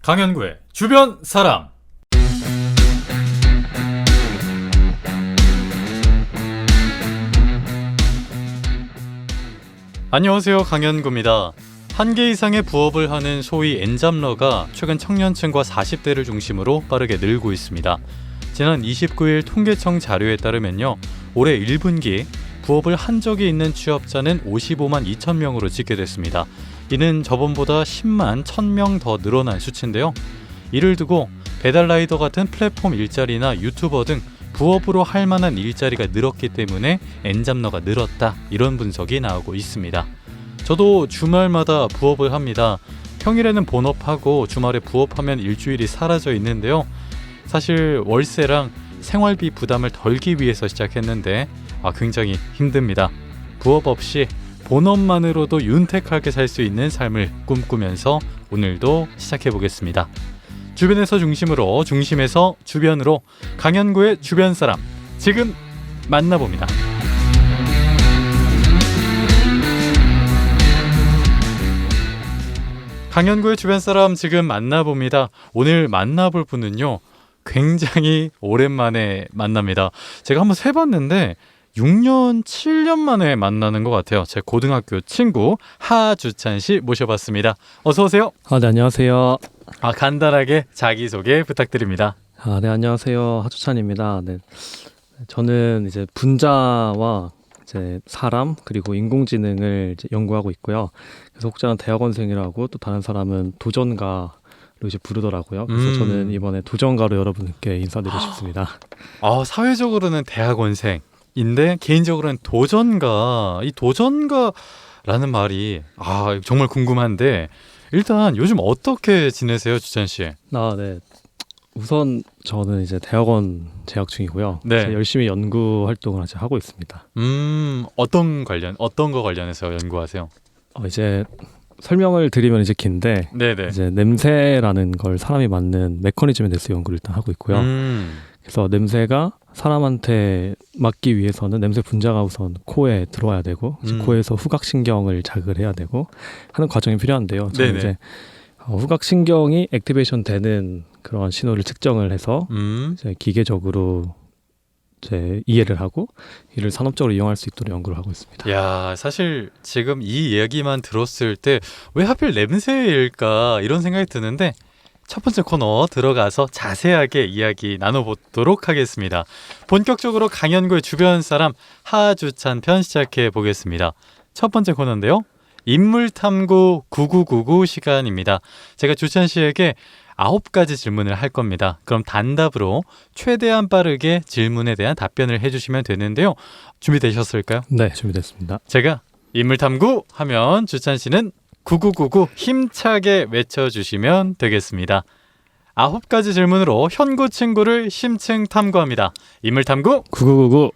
강현구의 주변 사람. 안녕하세요, 강현구입니다. 한 개 이상의 부업을 하는 소위 엔잡러가 최근 청년층과 40대를 중심으로 빠르게 늘고 있습니다. 지난 29일 통계청 자료에 따르면요, 올해 1분기 부업을 한 적이 있는 취업자는 55만 2천 명으로 집계됐습니다. 이는 저번보다 10만 1,000명 더 늘어난 수치인데요. 이를 두고 배달라이더 같은 플랫폼 일자리나 유튜버 등 부업으로 할 만한 일자리가 늘었기 때문에 엔잡러가 늘었다, 이런 분석이 나오고 있습니다. 저도 주말마다 부업을 합니다. 평일에는 본업하고 주말에 부업하면 일주일이 사라져 있는데요. 사실 월세랑 생활비 부담을 덜기 위해서 시작했는데 굉장히 힘듭니다. 부업 없이 본업만으로도 윤택하게 살 수 있는 삶을 꿈꾸면서 오늘도 시작해보겠습니다. 주변에서 중심으로, 중심에서 주변으로, 강현구의 주변 사람, 지금 만나봅니다. 강현구의 주변 사람, 지금 만나봅니다. 오늘 만나볼 분은요, 굉장히 오랜만에 만납니다. 제가 한번 세봤는데 6년, 7년 만에 만나는 것 같아요. 제 고등학교 친구 하주찬 씨 모셔봤습니다. 어서 오세요. 네, 안녕하세요. 간단하게 자기소개 부탁드립니다. 네, 안녕하세요. 하주찬입니다. 네, 저는 이제 분자와 이제 사람 그리고 인공지능을 이제 연구하고 있고요. 그래서 혹자는 대학원생이라고, 또 다른 사람은 도전가로 이제 부르더라고요. 그래서 저는 이번에 도전가로 여러분께 인사드리고 싶습니다. 사회적으로는 대학원생인데 개인적으로는 도전가. 이 도전가라는 말이 정말 궁금한데, 일단 요즘 어떻게 지내세요, 주찬 씨? 네. 우선 저는 이제 대학원 재학 중이고요. 네. 열심히 연구 활동을 아직 하고 있습니다. 어떤 거 관련해서 연구하세요? 이제 설명을 드리면 이제 긴데, 네네. 이제 냄새라는 걸 사람이 맡는 메커니즘에 대해서 연구를 일단 하고 있고요. 그래서 냄새가 사람한테 맡기 위해서는 냄새 분자가 우선 코에 들어와야 되고, 코에서 후각신경을 자극을 해야 되고 하는 과정이 필요한데요. 저는 네네. 이제 후각신경이 액티베이션 되는 그런 신호를 측정을 해서 이제 기계적으로 이제 이해를 하고 이를 산업적으로 이용할 수 있도록 연구를 하고 있습니다. 야, 사실 지금 이 이야기만 들었을 때 왜 하필 냄새일까, 이런 생각이 드는데, 첫 번째 코너 들어가서 자세하게 이야기 나눠보도록 하겠습니다. 본격적으로 강현구의 주변 사람 하주찬 편 시작해 보겠습니다. 첫 번째 코너인데요, 인물탐구 9999 시간입니다. 제가 주찬 씨에게 9가지 질문을 할 겁니다. 그럼 단답으로 최대한 빠르게 질문에 대한 답변을 해주시면 되는데요. 준비되셨을까요? 네, 준비됐습니다. 제가 인물탐구 하면 주찬 씨는 9999 힘차게 외쳐주시면 되겠습니다. 9가지 질문으로 현구 친구를 심층 탐구합니다. 인물탐구 9999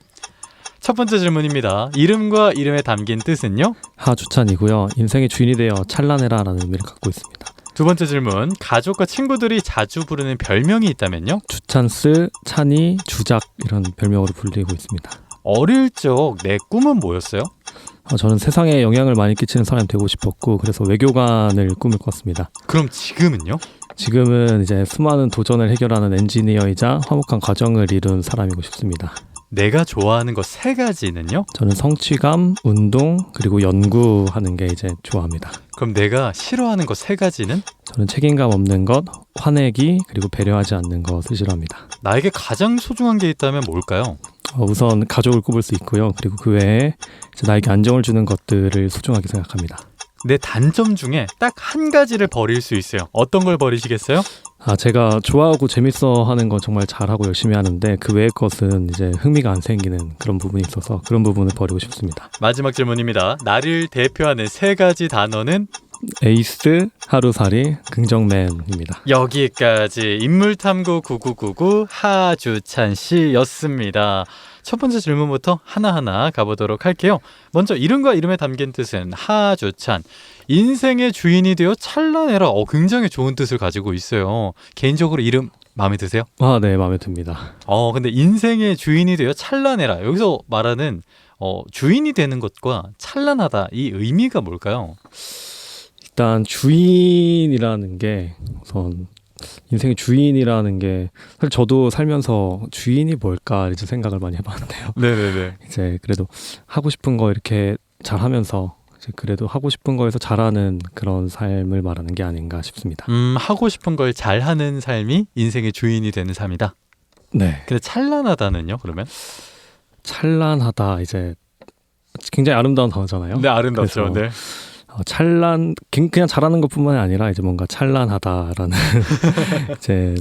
첫 번째 질문입니다. 이름과 이름에 담긴 뜻은요? 하주찬이고요. 인생의 주인이 되어 찬란해라 라는 의미를 갖고 있습니다. 두 번째 질문, 가족과 친구들이 자주 부르는 별명이 있다면요? 주찬스, 찬이, 주작 이런 별명으로 불리고 있습니다. 어릴 적 내 꿈은 뭐였어요? 저는 세상에 영향을 많이 끼치는 사람이 되고 싶었고, 그래서 외교관을 꿈을 꿨습니다. 그럼 지금은요? 지금은 이제 수많은 도전을 해결하는 엔지니어이자 화목한 가정을 이룬 사람이고 싶습니다. 내가 좋아하는 거 3가지는요? 저는 성취감, 운동, 그리고 연구하는 게 이제 좋아합니다. 그럼 내가 싫어하는 거 3가지는? 저는 책임감 없는 것, 화내기, 그리고 배려하지 않는 것을 싫어합니다. 나에게 가장 소중한 게 있다면 뭘까요? 우선 가족을 꼽을 수 있고요. 그리고 그 외에 이제 나에게 안정을 주는 것들을 소중하게 생각합니다. 내 단점 중에 딱 1가지를 버릴 수 있어요. 어떤 걸 버리시겠어요? 제가 좋아하고 재밌어 하는 건 정말 잘하고 열심히 하는데, 그 외의 것은 이제 흥미가 안 생기는 그런 부분이 있어서 그런 부분을 버리고 싶습니다. 마지막 질문입니다. 나를 대표하는 3가지 단어는? 에이스, 하루살이, 긍정맨입니다. 여기까지 인물탐구 9999 하주찬 씨였습니다. 첫 번째 질문부터 하나하나 가보도록 할게요. 먼저 이름과 이름에 담긴 뜻은 하주찬. 인생의 주인이 되어 찬란해라. 굉장히 좋은 뜻을 가지고 있어요. 개인적으로 이름 마음에 드세요? 네, 마음에 듭니다. 근데 인생의 주인이 되어 찬란해라. 여기서 말하는 주인이 되는 것과 찬란하다, 이 의미가 뭘까요? 일단 주인이라는 게 우선 인생의 주인이라는 게 사실 저도 살면서 주인이 뭘까 이제 생각을 많이 해봤는데요. 네네네. 이제 그래도 하고 싶은 거 이렇게 잘하면서 이제 그래도 하고 싶은 거에서 잘하는 그런 삶을 말하는 게 아닌가 싶습니다. 하고 싶은 걸 잘하는 삶이 인생의 주인이 되는 삶이다. 네, 근데 찬란하다는요, 그러면? 찬란하다 이제 굉장히 아름다운 단어잖아요. 네, 아름답죠. 그래서 네. 그냥 잘하는 것뿐만이 아니라 이제 뭔가 찬란하다라는 이제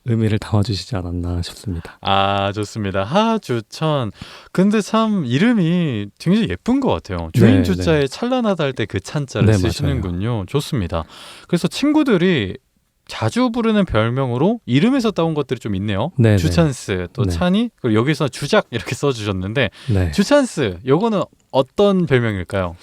의미를 담아주시지 않았나 싶습니다. 아, 좋습니다. 하주천. 근데 참 이름이 굉장히 예쁜 것 같아요. 주인 네, 주자에 찬란하다 할 때 그 찬자를 네, 쓰시는군요. 좋습니다. 그래서 친구들이 자주 부르는 별명으로 이름에서 따온 것들이 좀 있네요. 네, 주찬스, 또 네. 찬이, 그리고 여기서 주작 이렇게 써주셨는데 네, 주찬스, 요거는 어떤 별명일까요?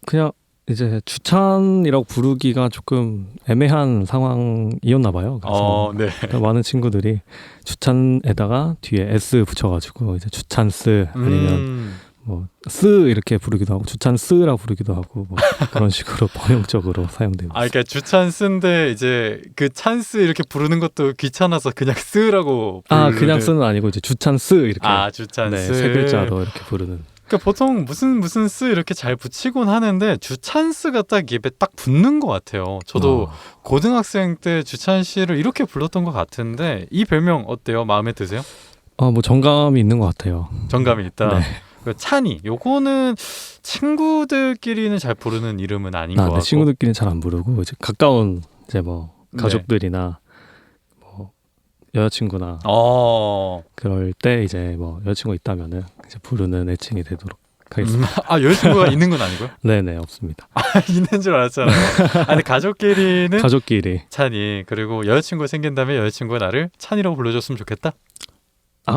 그냥 이제 주찬이라고 부르기가 조금 애매한 상황이었나 봐요. 그래서 네. 많은 친구들이 주찬에다가 뒤에 S 붙여가지고 이제 주찬스 아니면 뭐 스 이렇게 부르기도 하고 주찬스라고 부르기도 하고 뭐 그런 식으로 번역적으로 사용됩니다. 아, 그러니까 주찬스인데 이제 그 찬스 이렇게 부르는 것도 귀찮아서 그냥 쓰라고 그냥 쓰는 아니고 이제 주찬스 이렇게 주찬스. 네, 세 글자로 이렇게 부르는. 그러니까 보통 무슨 스 이렇게 잘 붙이곤 하는데 주찬스가 딱 입에 딱 붙는 것 같아요. 저도 고등학생 때 주찬 씨를 이렇게 불렀던 것 같은데 이 별명 어때요? 마음에 드세요? 뭐 정감이 있는 것 같아요. 정감이 있다. 네. 그 찬이 요거는 친구들끼리는 잘 부르는 이름은 아닌 것 네, 같고 친구들끼리는 잘 안 부르고 이제 가까운 이제 뭐 가족들이나 뭐 여자친구나 그럴 때 이제 뭐 여자친구 있다면은 이제 부르는 애칭이 되도록 하겠습니다. 여자친구가 있는 건 아니고요? 네네 없습니다. 있는 줄 알았잖아요. 아니 가족끼리는 가족끼리 찬이, 그리고 여자친구 생긴다면 여자친구가 나를 찬이라고 불러줬으면 좋겠다.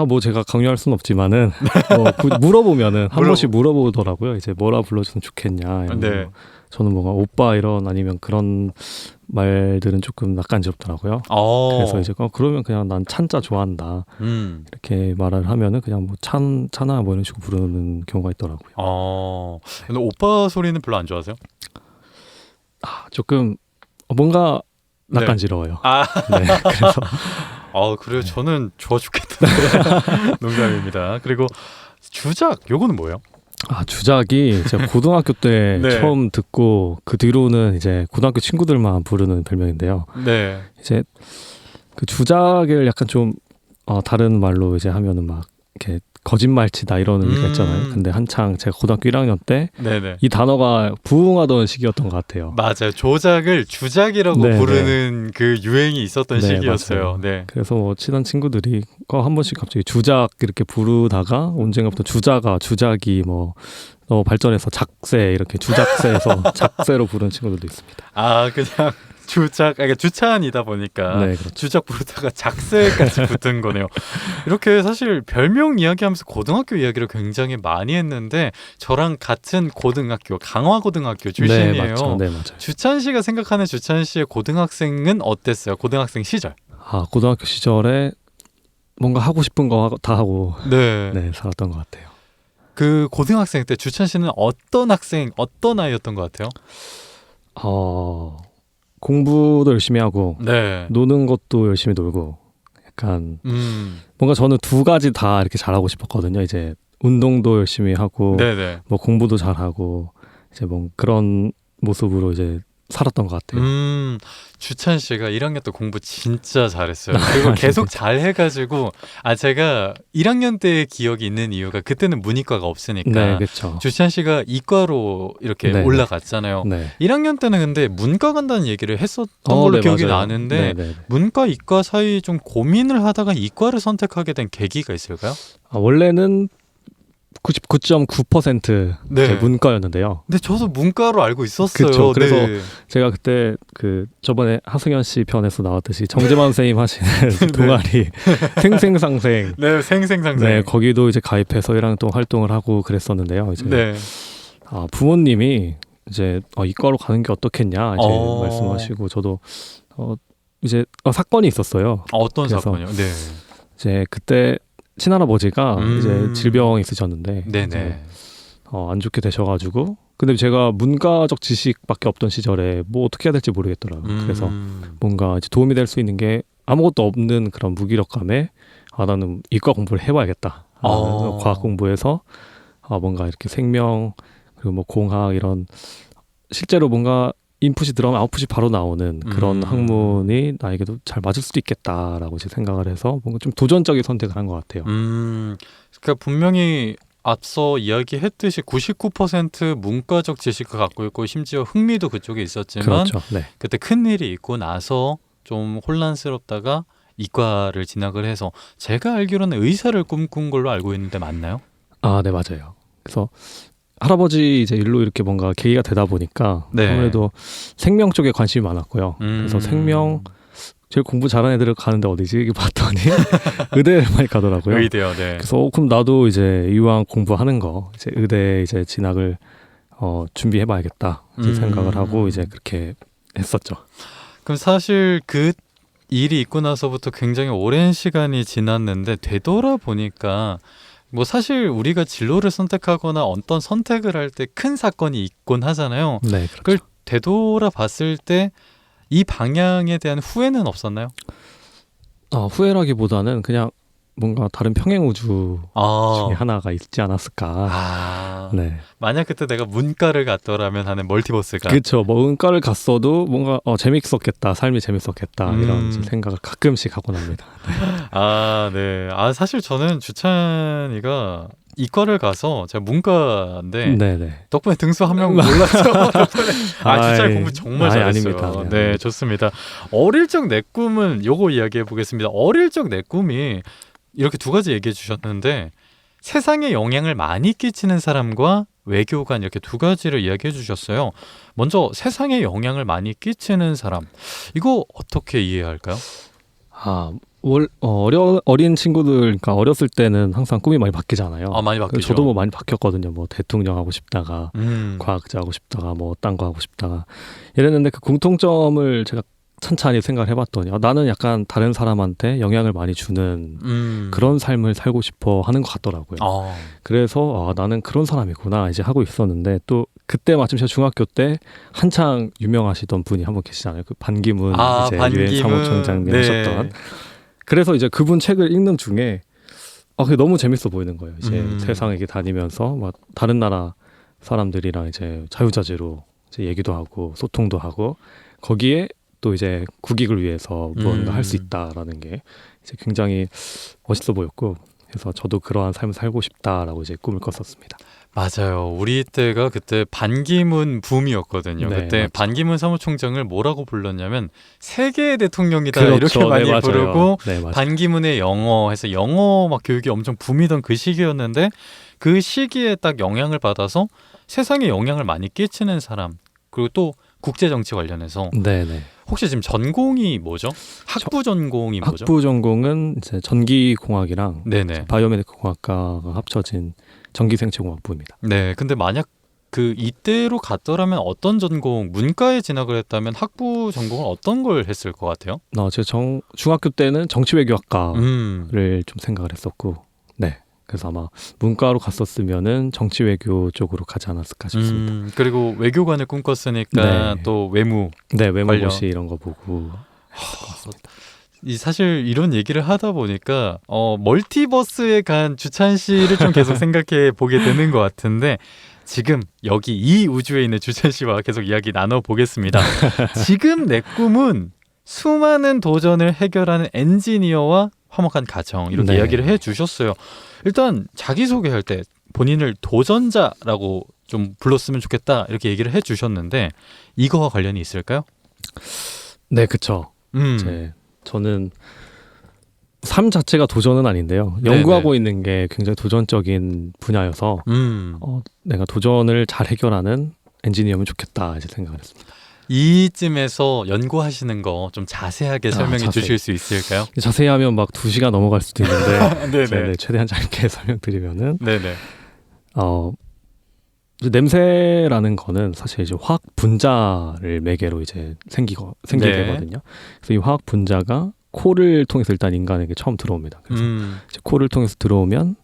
뭐 제가 강요할 수는 없지만은 물어보면은 한 번씩 물어보더라고요. 이제 뭐라 불러줬으면 좋겠냐. 네. 뭐 저는 뭔가 오빠 이런 아니면 그런 말들은 조금 낯간지럽더라고요. 그래서 이제 그러면 그냥 난 찬자 좋아한다 이렇게 말을 하면은 그냥 뭐 찬아 뭐 이런 식으로 부르는 경우가 있더라고요. 근데 오빠 소리는 별로 안 좋아하세요? 조금 뭔가 낯간지러워요. 네. 네, 그래서 그래요. 저는 좋아 죽겠던데. 농담입니다. 그리고 주작 요거는 뭐예요? 주작이 제가 고등학교 때 네. 처음 듣고 그 뒤로는 이제 고등학교 친구들만 부르는 별명인데요. 네. 이제 그 주작을 약간 좀 다른 말로 이제 하면은 막 이렇게 거짓말치다 이런 의미가 있잖아요. 근데 한창 제가 고등학교 1학년 때 이 단어가 부흥하던 시기였던 것 같아요. 맞아요. 조작을 주작이라고 부르는 그 유행이 있었던 시기였어요. 맞아요. 네. 그래서 뭐 친한 친구들이 한 번씩 갑자기 주작 이렇게 부르다가 언젠가부터 주작이 뭐 발전해서 작세 이렇게 주작세에서 작세로 부르는 친구들도 있습니다. 그냥 그러니까 주찬이다 보니까 네, 그렇죠. 주작 부르다가 작세까지 붙은 거네요. 이렇게 사실 별명 이야기하면서 고등학교 이야기를 굉장히 많이 했는데 저랑 같은 고등학교 강화고등학교 출신이에요. 네, 맞아요. 주찬 씨가 생각하는 주찬 씨의 고등학생은 어땠어요? 고등학생 시절. 고등학교 시절에 뭔가 하고 싶은 거 다 하고 네, 살았던 것 같아요. 그 고등학생 때 주찬 씨는 어떤 아이였던 것 같아요? 공부도 열심히 하고 네. 노는 것도 열심히 놀고 약간 뭔가 저는 두 가지 다 이렇게 잘하고 싶었거든요. 이제 운동도 열심히 하고 뭐 공부도 잘하고 이제 뭐 그런 모습으로 이제 살았던 것 같아요. 주찬 씨가 1학년 때 공부 진짜 잘했어요. 그리고 계속 잘해가지고 제가 1학년 때의 기억이 있는 이유가 그때는 문이과가 없으니까 네, 그렇죠. 주찬 씨가 이과로 이렇게 올라갔잖아요. 1학년 때는 근데 문과 간다는 얘기를 했었던 걸로 기억이 맞아요. 나는데 문과 이과 사이 좀 고민을 하다가 이과를 선택하게 된 계기가 있을까요? 원래는 99.9% 문과였는데요. 근데 저도 문과로 알고 있었어요. 그렇죠. 그래서 제가 그때 저번에 하승현 씨 편에서 나왔듯이 정재만 선생님 하시는 동아리 생생상생. 네, 생생상생. 네, 거기도 이제 가입해서 1학년 동안 활동을 하고 그랬었는데요. 이제 부모님이 이제 이과로 가는 게 어떻겠냐 이제 말씀하시고 저도 이제 사건이 있었어요. 어떤 사건이요? 네. 이제 그때 친할아버지가 이제 질병이 있으셨는데 네네. 안 좋게 되셔가지고 근데 제가 문과적 지식밖에 없던 시절에 뭐 어떻게 해야 될지 모르겠더라고요. 그래서 뭔가 이제 도움이 될 수 있는 게 아무것도 없는 그런 무기력감에 나는 이과 공부를 해봐야겠다. 과학 공부해서 뭔가 이렇게 생명 그리고 뭐 공학 이런 실제로 뭔가 인풋이 들어가면 아웃풋이 바로 나오는 그런 학문이 나에게도 잘 맞을 수도 있겠다라고 이제 생각을 해서 뭔가 좀 도전적인 선택을 한 것 같아요. 그러니까 분명히 앞서 이야기했듯이 99% 문과적 지식을 갖고 있고 심지어 흥미도 그쪽에 있었지만 그렇죠. 네. 그때 큰일이 있고 나서 좀 혼란스럽다가 이과를 진학을 해서 제가 알기로는 의사를 꿈꾼 걸로 알고 있는데 맞나요? 네, 맞아요. 그래서 할아버지 이제 일로 이렇게 뭔가 계기가 되다 보니까 네. 아무래도 생명 쪽에 관심이 많았고요. 그래서 생명 제일 공부 잘하는 애들을 가는데 어디지? 이렇게 봤더니 의대를 많이 가더라고요. 의대요. 네. 그래서 그럼 나도 이제 이왕 공부하는 거 이제 의대 이제 진학을 준비해봐야겠다 이제 생각을 하고 이제 그렇게 했었죠. 그럼 사실 그 일이 있고 나서부터 굉장히 오랜 시간이 지났는데 되돌아보니까 뭐 사실 우리가 진로를 선택하거나 어떤 선택을 할 때 큰 사건이 있곤 하잖아요. 네, 그걸 그렇죠. 되돌아봤을 때 이 방향에 대한 후회는 없었나요? 후회라기보다는 그냥 뭔가 다른 평행 우주 중에 하나가 있지 않았을까. 네. 만약 그때 내가 문과를 갔더라면 하는 멀티버스가. 그렇죠. 뭐 은과를 갔어도 뭔가 재밌었겠다, 삶이 재밌었겠다 이런 생각을 가끔씩 하곤 합니다. 네. 사실 저는 주찬이가 이과를 가서 제가 문과인데 네네. 덕분에 등수 한 명 몰랐죠. 덕분에 주찬이 공부 정말 잘했어요. 아닙니다. 네, 좋습니다. 어릴 적 내 꿈은 요거 이야기해 보겠습니다. 어릴 적 내 꿈이 이렇게 두 가지 얘기해 주셨는데 세상에 영향을 많이 끼치는 사람과 외교관 이렇게 두 가지를 이야기해 주셨어요. 먼저 세상에 영향을 많이 끼치는 사람 이거 어떻게 이해할까요? 어린 친구들, 그러니까 어렸을 때는 항상 꿈이 많이 바뀌잖아요. 많이 바뀌죠. 저도 뭐 많이 바뀌었거든요. 뭐 대통령 하고 싶다가 과학자 하고 싶다가 뭐 딴 거 하고 싶다가 이랬는데 그 공통점을 제가 찬찬히 생각을 해봤더니 나는 약간 다른 사람한테 영향을 많이 주는 그런 삶을 살고 싶어 하는 것 같더라고요. 그래서 나는 그런 사람이구나 이제 하고 있었는데 또 그때 마침 제가 중학교 때 한창 유명하시던 분이 한 분 계시잖아요. 그 반기문 이제 유엔 사무총장님 하셨던. 그래서 이제 그분 책을 읽는 중에 그게 너무 재밌어 보이는 거예요. 이제 세상에 이렇게 다니면서 막 다른 나라 사람들이랑 이제 자유자재로 이제 얘기도 하고 소통도 하고 거기에 또 이제 국익을 위해서 무언가 할 수 있다라는 게 이제 굉장히 멋있어 보였고 그래서 저도 그러한 삶을 살고 싶다라고 이제 꿈을 꿨었습니다. 맞아요. 우리 때가 그때 반기문 붐이었거든요. 네, 그때 맞죠. 반기문 사무총장을 뭐라고 불렀냐면 세계의 대통령이다 그렇죠. 이렇게 많이 네, 부르고 네, 맞아요. 반기문의 영어 해서 영어 막 교육이 엄청 붐이던 그 시기였는데 그 시기에 딱 영향을 받아서 세상에 영향을 많이 끼치는 사람 그리고 또 국제정치 관련해서 네네. 혹시 지금 전공이 뭐죠? 학부 전공이 뭐죠? 학부 전공은 이제 전기공학이랑 네네. 바이오메디컬 공학과가 합쳐진 전기생체공학부입니다. 네, 근데 만약 그 이때로 갔더라면 어떤 전공, 문과에 진학을 했다면 학부 전공을 어떤 걸 했을 것 같아요? 제가 중학교 때는 정치외교학과를 음. 좀 생각을 했었고, 네. 그래서 아마 문과로 갔었으면은 정치외교 쪽으로 가지 않았을까 싶습니다. 그리고 외교관을 꿈꿨으니까 네. 또 외무. 네, 외무고시 이런 거 보고. 사실 이런 얘기를 하다 보니까 멀티버스에 간 주찬 씨를 좀 계속 생각해 보게 되는 것 같은데 지금 여기 이 우주에 있는 주찬 씨와 계속 이야기 나눠보겠습니다. 지금 내 꿈은 수많은 도전을 해결하는 엔지니어와 화목한 가정 이렇게 네. 이야기를 해주셨어요. 일단 자기소개할 때 본인을 도전자라고 좀 불렀으면 좋겠다 이렇게 얘기를 해주셨는데 이거와 관련이 있을까요? 네, 그쵸. 저는 삶 자체가 도전은 아닌데요. 연구하고 있는 게 굉장히 도전적인 분야여서 내가 도전을 잘 해결하는 엔지니어면 좋겠다 이제 생각을 했습니다. 이쯤에서 연구하시는 거 좀 자세하게 설명해 자세히. 주실 수 있을까요? 자세히 하면 막 2시간 넘어갈 수도 있는데 네네. 네, 최대한 짧게 설명드리면은 네네. 이제 냄새라는 거는 사실 이제 화학 분자를 매개로 이제 생기게 네. 되거든요. 그래서 이 화학 분자가 코를 통해서 일단 인간에게 처음 들어옵니다. 그래서 이제 코를 통해서 들어오면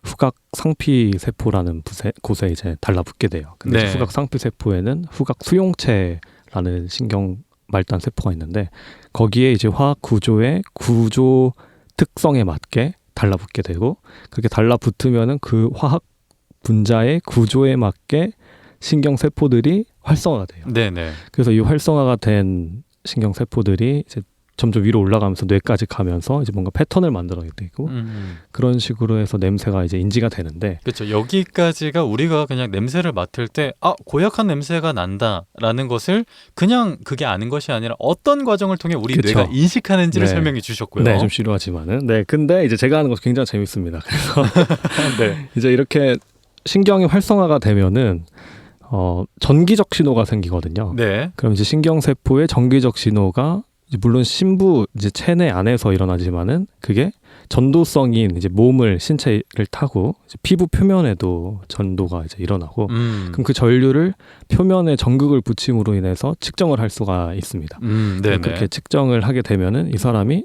후각 상피 세포라는 곳에 이제 달라붙게 돼요. 근데 네. 이제 후각 상피 세포에는 후각 수용체라는 신경 말단 세포가 있는데 거기에 이제 화학 구조의 구조 특성에 맞게 달라붙게 되고 그렇게 달라붙으면은 그 화학 분자의 구조에 맞게 신경 세포들이 활성화가 돼요. 네네. 그래서 이 활성화가 된 신경 세포들이 이제 점점 위로 올라가면서 뇌까지 가면서 이제 뭔가 패턴을 만들어야 되고 그런 식으로 해서 냄새가 이제 인지가 되는데 그렇죠. 여기까지가 우리가 그냥 냄새를 맡을 때 고약한 냄새가 난다라는 것을 그냥 그게 아는 것이 아니라 어떤 과정을 통해 우리 그쵸. 뇌가 인식하는지를 네. 설명해 주셨고요. 네, 좀 지루하지만은 네, 근데 이제 제가 하는 것이 굉장히 재밌습니다. 그래서 네. 이제 이렇게 신경이 활성화가 되면은 전기적 신호가 생기거든요. 네. 그럼 이제 신경 세포의 전기적 신호가 이제 물론 심부 이제 체내 안에서 일어나지만은 그게 전도성인 이제 몸을 신체를 타고 이제 피부 표면에도 전도가 이제 일어나고 그럼 그 전류를 표면에 전극을 붙임으로 인해서 측정을 할 수가 있습니다. 네네. 그렇게 측정을 하게 되면은 이 사람이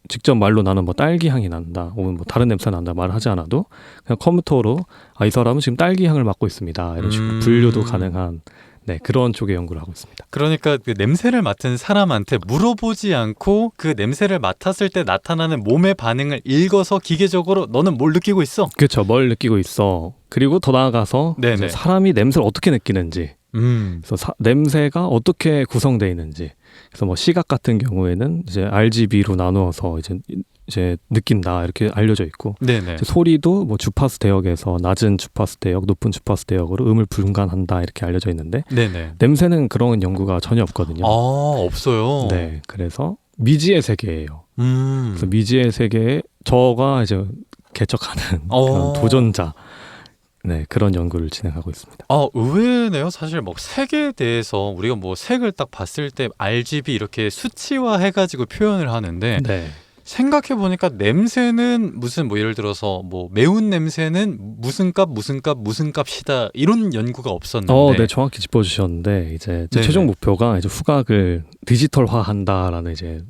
직접 말로 나는 뭐 딸기 향이 난다, 혹은 뭐 다른 냄새 난다 말하지 않아도 그냥 컴퓨터로 이 사람은 지금 딸기 향을 맡고 있습니다. 이런 식으로 분류도 가능한 네, 그런 쪽의 연구를 하고 있습니다. 그러니까 그 냄새를 맡은 사람한테 물어보지 않고 그 냄새를 맡았을 때 나타나는 몸의 반응을 읽어서 기계적으로 너는 뭘 느끼고 있어? 그렇죠. 뭘 느끼고 있어. 그리고 더 나아가서 이제 사람이 냄새를 어떻게 느끼는지, 그래서 냄새가 어떻게 구성되어 있는지. 그래서 뭐 시각 같은 경우에는 이제 RGB로 나누어서 이제 느낀다 이렇게 알려져 있고 네네. 소리도 뭐 주파수 대역에서 낮은 주파수 대역, 높은 주파수 대역으로 음을 분간한다 이렇게 알려져 있는데 네네. 냄새는 그런 연구가 전혀 없거든요. 없어요. 네, 그래서 미지의 세계예요. 그래서 미지의 세계에 저가 이제 개척하는 그런 도전자. 네, 그런 연구를 진행하고 있습니다. 의외네요. 사실 뭐 색에 대해서 우리가 뭐 색을 딱 봤을 때 RGB 이렇게 수치화 해가지고 표현을 하는데 네. 생각해 보니까 냄새는 무슨 뭐 예를 들어서 뭐 매운 냄새는 무슨 값 무슨 값 무슨 값이다 이런 연구가 없었는데. 네, 정확히 짚어주셨는데 이제 제 네네. 최종 목표가 이제 후각을 디지털화한다라는 이제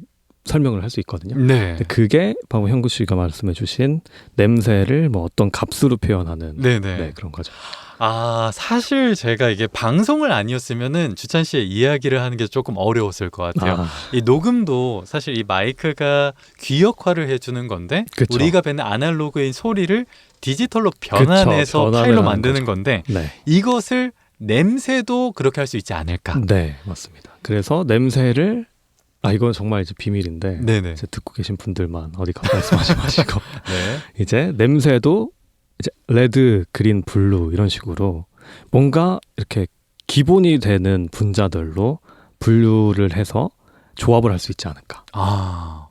설명을 할 수 있거든요. 네. 근데 그게 방금 형구 씨가 말씀해주신 냄새를 뭐 어떤 값으로 표현하는 네네. 네, 그런 거죠. 사실 제가 이게 방송을 아니었으면은 주찬 씨의 이야기를 하는 게 조금 어려웠을 것 같아요. 이 녹음도 사실 이 마이크가 귀 역할을 해주는 건데 그쵸. 우리가 뱉는 아날로그인 소리를 디지털로 변환해서 파일로 만드는 건데 네. 이것을 냄새도 그렇게 할 수 있지 않을까? 네, 맞습니다. 그래서 냄새를 이건 정말 이제 비밀인데 네네. 이제 듣고 계신 분들만 어디 가서 말씀하지 마시고 네. 이제 냄새도 이제 레드, 그린, 블루 이런 식으로 뭔가 이렇게 기본이 되는 분자들로 분류를 해서 조합을 할 수 있지 않을까.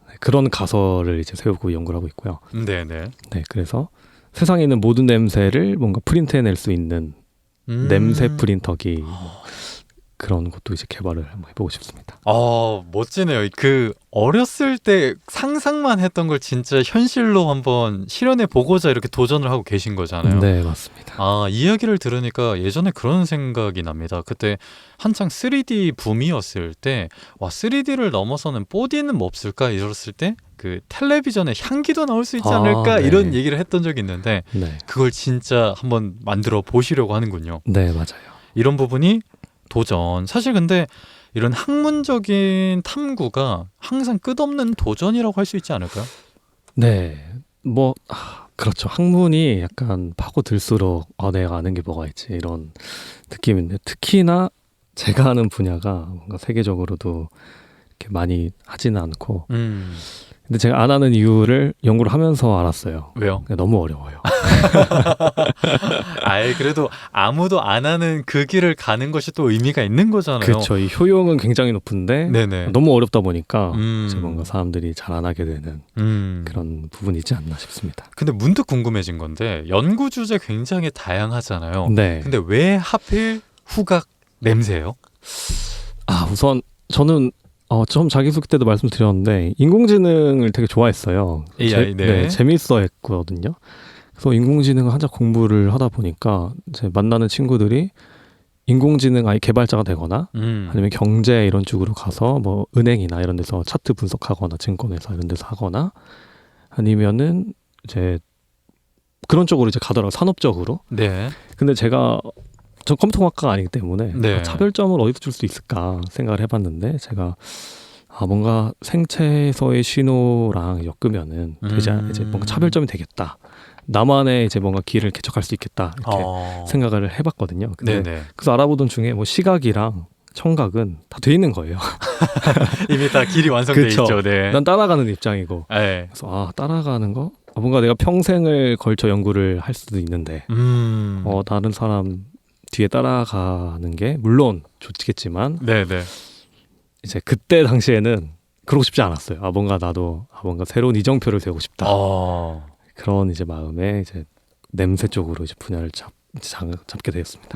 네, 그런 가설을 이제 세우고 연구를 하고 있고요. 네네. 네, 그래서 세상에 있는 모든 냄새를 뭔가 프린트해낼 수 있는 냄새 프린터기 그런 것도 이제 개발을 한번 해보고 싶습니다. 멋지네요. 그 어렸을 때 상상만 했던 걸 진짜 현실로 한번 실현해 보고자 이렇게 도전을 하고 계신 거잖아요. 네, 맞습니다. 이야기를 들으니까 예전에 그런 생각이 납니다. 그때 한창 3D 붐이었을 때 3D를 넘어서는 4D는 뭐 없을까 이랬을 때 그 텔레비전에 향기도 나올 수 있지 않을까 네. 이런 얘기를 했던 적이 있는데 네, 그걸 진짜 한번 만들어 보시려고 하는군요. 네, 맞아요. 이런 부분이 도전. 사실 근데 이런 학문적인 탐구가 항상 끝없는 도전이라고 할 수 있지 않을까요? 네, 뭐 그렇죠. 학문이 약간 파고들수록 내가 아는 게 뭐가 있지 이런 느낌인데 특히나 제가 하는 분야가 뭔가 세계적으로도 이렇게 많이 하지는 않고 근데 제가 안 하는 이유를 연구를 하면서 알았어요. 왜요? 너무 어려워요. 그래도 아무도 안 하는 그 길을 가는 것이 또 의미가 있는 거잖아요. 그렇죠. 이 효용은 굉장히 높은데 네네. 너무 어렵다 보니까 음. 뭔가 사람들이 잘 안 하게 되는 그런 부분이 있지 않나 싶습니다. 근데 문득 궁금해진 건데 연구 주제 굉장히 다양하잖아요. 네. 근데 왜 하필 후각 냄새예요? 우선 저는 좀 자기소개 때도 말씀드렸는데 인공지능을 되게 좋아했어요. AI, 네. 재밌어 했거든요. 그래서 인공지능을 한참 공부를 하다 보니까 이제 만나는 친구들이 인공지능 개발자가 되거나 아니면 경제 이런 쪽으로 가서 뭐 은행이나 이런 데서 차트 분석하거나 증권회사 이런 데서 하거나 아니면은 이제 그런 쪽으로 이제 가더라고요. 산업적으로. 네. 근데 제가 전 컴퓨터학과가 아니기 때문에 네. 차별점을 어디서 줄 수 있을까 생각을 해봤는데 제가 뭔가 생체에서의 신호랑 엮으면은 이제 뭔가 차별점이 되겠다. 나만의 이제 뭔가 길을 개척할 수 있겠다 이렇게 생각을 해봤거든요. 근데 네네. 그래서 알아보던 중에 뭐 시각이랑 청각은 다 돼 있는 거예요. 이미 다 길이 완성돼 그쵸. 있죠. 네. 난 따라가는 입장이고. 네. 그래서 따라가는 거 뭔가 내가 평생을 걸쳐 연구를 할 수도 있는데 다른 사람 뒤에 따라가는 게 물론 좋겠지만 네네. 이제 그때 당시에는 그러고 싶지 않았어요. 뭔가 나도 뭔가 새로운 이정표를 세우고 싶다. 그런 이제 마음에 이제 냄새 쪽으로 이제 분야를 잡게 되었습니다.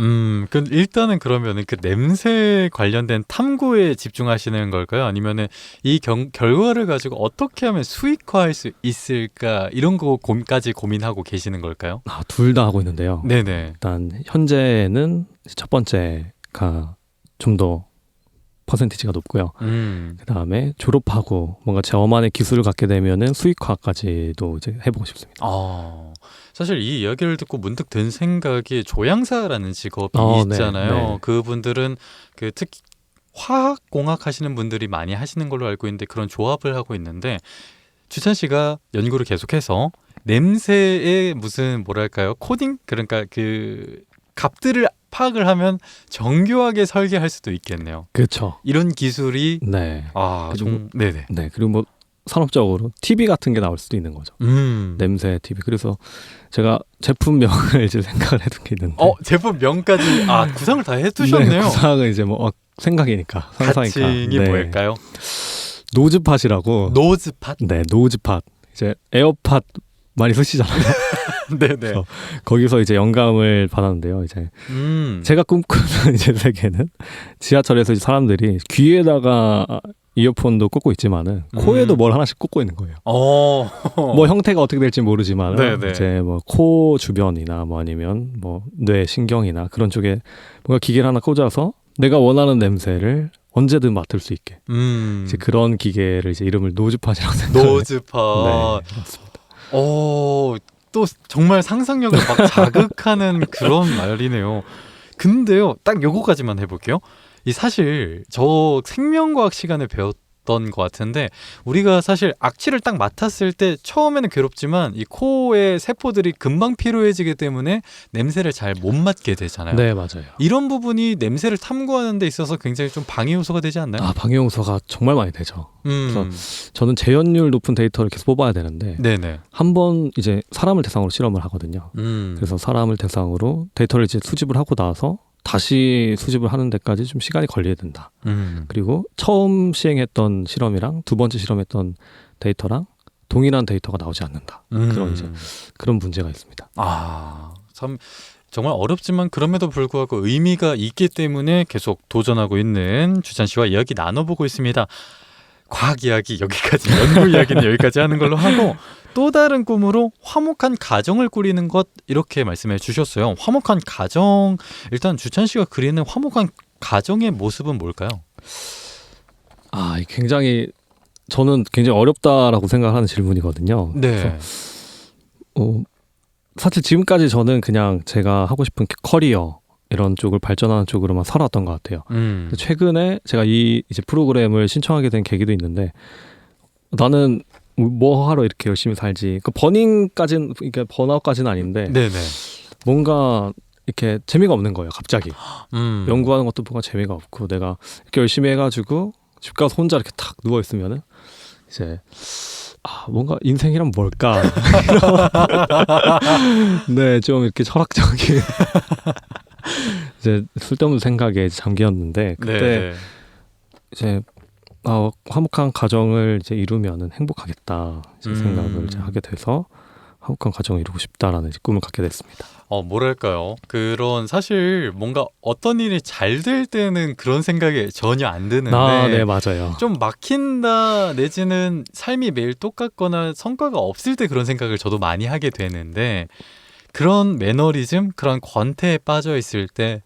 그 일단은 그러면은 그 냄새 관련된 탐구에 집중하시는 걸까요? 아니면은 이 결과를 가지고 어떻게 하면 수익화할 수 있을까 이런 거까지 고민하고 계시는 걸까요? 둘 다 하고 있는데요. 네네. 일단 현재는 첫 번째가 좀 더 퍼센티지가 높고요. 그 다음에 졸업하고 뭔가 저만의 기술을 갖게 되면은 수익화까지도 이제 해보고 싶습니다. 사실 이 이야기를 듣고 문득 든 생각이 조향사라는 직업이 있잖아요. 네. 그분들은 그 특히 화학공학 하시는 분들이 많이 하시는 걸로 알고 있는데 그런 조합을 하고 있는데 주찬 씨가 연구를 계속해서 냄새의 무슨 뭐랄까요? 코딩? 그러니까 그 값들을 파악을 하면 정교하게 설계할 수도 있겠네요. 그렇죠. 이런 기술이 네네. 네네. 그리고 뭐 산업적으로 TV 같은 게 나올 수도 있는 거죠. 냄새 TV. 그래서 제가 제품명을 이제 생각을 해둔 게 있는데. 제품명까지 구상을 다 해두셨네요. 네, 구상은 이제 뭐 생각이니까 상상이니까. 가칭이 뭘까요? 노즈팟이라고. 노즈팟? 네, 노즈팟. 이제 에어팟 많이 쓰시잖아요. 네네. 거기서 이제 영감을 받았는데요. 이제 제가 꿈꾸는 이제 세계는 지하철에서 이제 사람들이 귀에다가 이어폰도 꽂고 있지만은 코에도 뭘 하나씩 꽂고 있는 거예요. 뭐 형태가 어떻게 될지 모르지만 이제 뭐 코 주변이나 뭐 아니면 뭐 뇌 신경이나 그런 쪽에 뭔가 기계를 하나 꽂아서 내가 원하는 냄새를 언제든 맡을 수 있게 이제 그런 기계를 이제 이름을 노즈팟이라고 생각해요. 노즈팟. 네, 맞습니다. 또 정말 상상력을 막 자극하는 그런 말이네요. 근데요, 딱 요거까지만 해볼게요. 이 사실 저 생명과학 시간에 배웠던 것 같은데 우리가 사실 악취를 딱 맡았을 때 처음에는 괴롭지만 이 코의 세포들이 금방 피로해지기 때문에 냄새를 잘 못 맡게 되잖아요. 네, 맞아요. 이런 부분이 냄새를 탐구하는 데 있어서 굉장히 좀 방해 요소가 되지 않나요? 방해 요소가 정말 많이 되죠. 그래서 저는 재현율 높은 데이터를 계속 뽑아야 되는데 네네. 한번 이제 사람을 대상으로 실험을 하거든요. 그래서 사람을 대상으로 데이터를 이제 수집을 하고 나서 다시 수집을 하는 데까지 좀 시간이 걸려야 된다. 그리고 처음 시행했던 실험이랑 두 번째 실험했던 데이터랑 동일한 데이터가 나오지 않는다. 그런 문제가 있습니다. 참 정말 어렵지만 그럼에도 불구하고 의미가 있기 때문에 계속 도전하고 있는 주찬 씨와 이야기 나눠보고 있습니다. 과학 이야기 여기까지, 연구 이야기는 여기까지 하는 걸로 하고 또 다른 꿈으로 화목한 가정을 꾸리는 것 이렇게 말씀해 주셨어요. 화목한 가정, 일단 주찬 씨가 그리는 화목한 가정의 모습은 뭘까요? 굉장히 저는 굉장히 어렵다라고 생각하는 질문이거든요. 네. 사실 지금까지 저는 그냥 제가 하고 싶은 커리어 이런 쪽을 발전하는 쪽으로만 살아왔던 것 같아요. 최근에 제가 이 이제 프로그램을 신청하게 된 계기도 있는데 나는 뭐 하러 이렇게 열심히 살지. 그 버닝까지는 그러니까 번아웃까지는 아닌데 네네. 뭔가 이렇게 재미가 없는 거예요. 갑자기 연구하는 것도 뭔가 재미가 없고 내가 이렇게 열심히 해가지고 집 가서 혼자 이렇게 탁 누워 있으면은 이제 뭔가 인생이란 뭘까? 네, 좀 이렇게 철학적인 이제 쓸데없는 생각에 잠겼는데 그때 이제 화목한 가정을 이제 이루면은 행복하겠다 이제 생각을 이제 하게 돼서 화목한 가정을 이루고 싶다라는 이제 꿈을 갖게 됐습니다. 뭐랄까요? 그런 사실 뭔가 어떤 일이 잘 될 때는 그런 생각이 전혀 안 드는데 네, 맞아요. 좀 막힌다 내지는 삶이 매일 똑같거나 성과가 없을 때 그런 생각을 저도 많이 하게 되는데 그런 매너리즘, 그런 권태에 빠져 있을 때